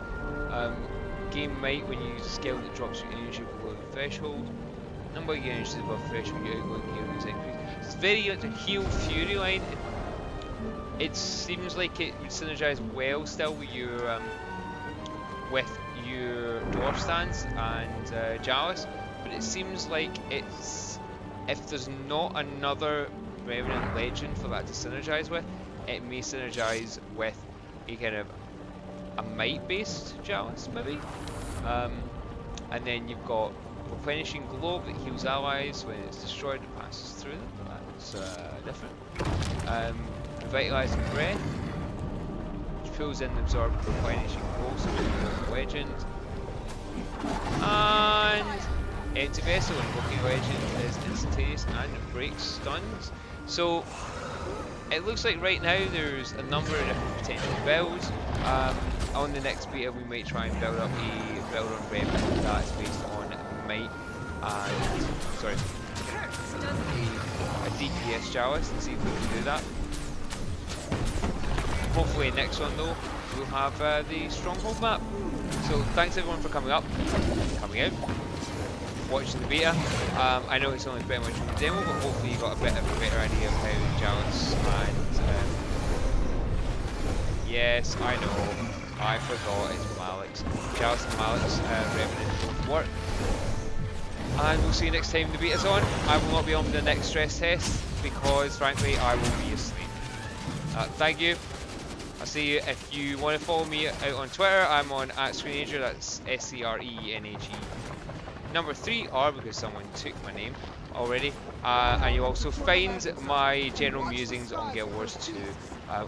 Gain might when you use a skill that drops your energy below the threshold. Number of units above threshold, your outgoing healing is increased. It's very like a heal fury line. It seems like it would synergize well still with your dwarf stance and Jalis, but it seems like it's if there's not another Revenant legend for that to synergize with, it may synergize with a kind of a might based Jalis maybe. And then you've got Replenishing Globe that heals allies when it's destroyed and passes through them. That's different. Revitalizing Breath, which pulls in and absorbs Replenishing Globe, so it's a legend. And Empty Vessel, invoking legend is instantaneous and breaks stuns. So it looks like right now there's a number of different potential builds. On the next beta we might try and build up a build on Revenant that's based on might and sorry a DPS Jalis and see if we can do that. Hopefully next one though we'll have the Stronghold map. So thanks everyone for coming out, watching the beta. I know it's only pretty much a demo, but hopefully you got a bit of a better idea of how Jalis and yes, I know, I forgot it's Malik's. Jalis and Malik's Revenant work. And we'll see you next time the beta's on. I will not be on for the next stress test because frankly I will be asleep. Thank you. I'll see you. If you want to follow me out on Twitter, I'm on @Screenager, that's SCRENAGE. Number 3, or because someone took my name already. And you'll also find my general musings on Guild Wars 2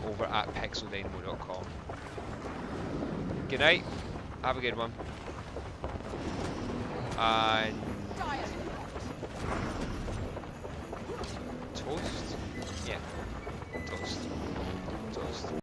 over at pixeldynamo.com. Good night. Have a good one. And Yeah. Toast. Toast.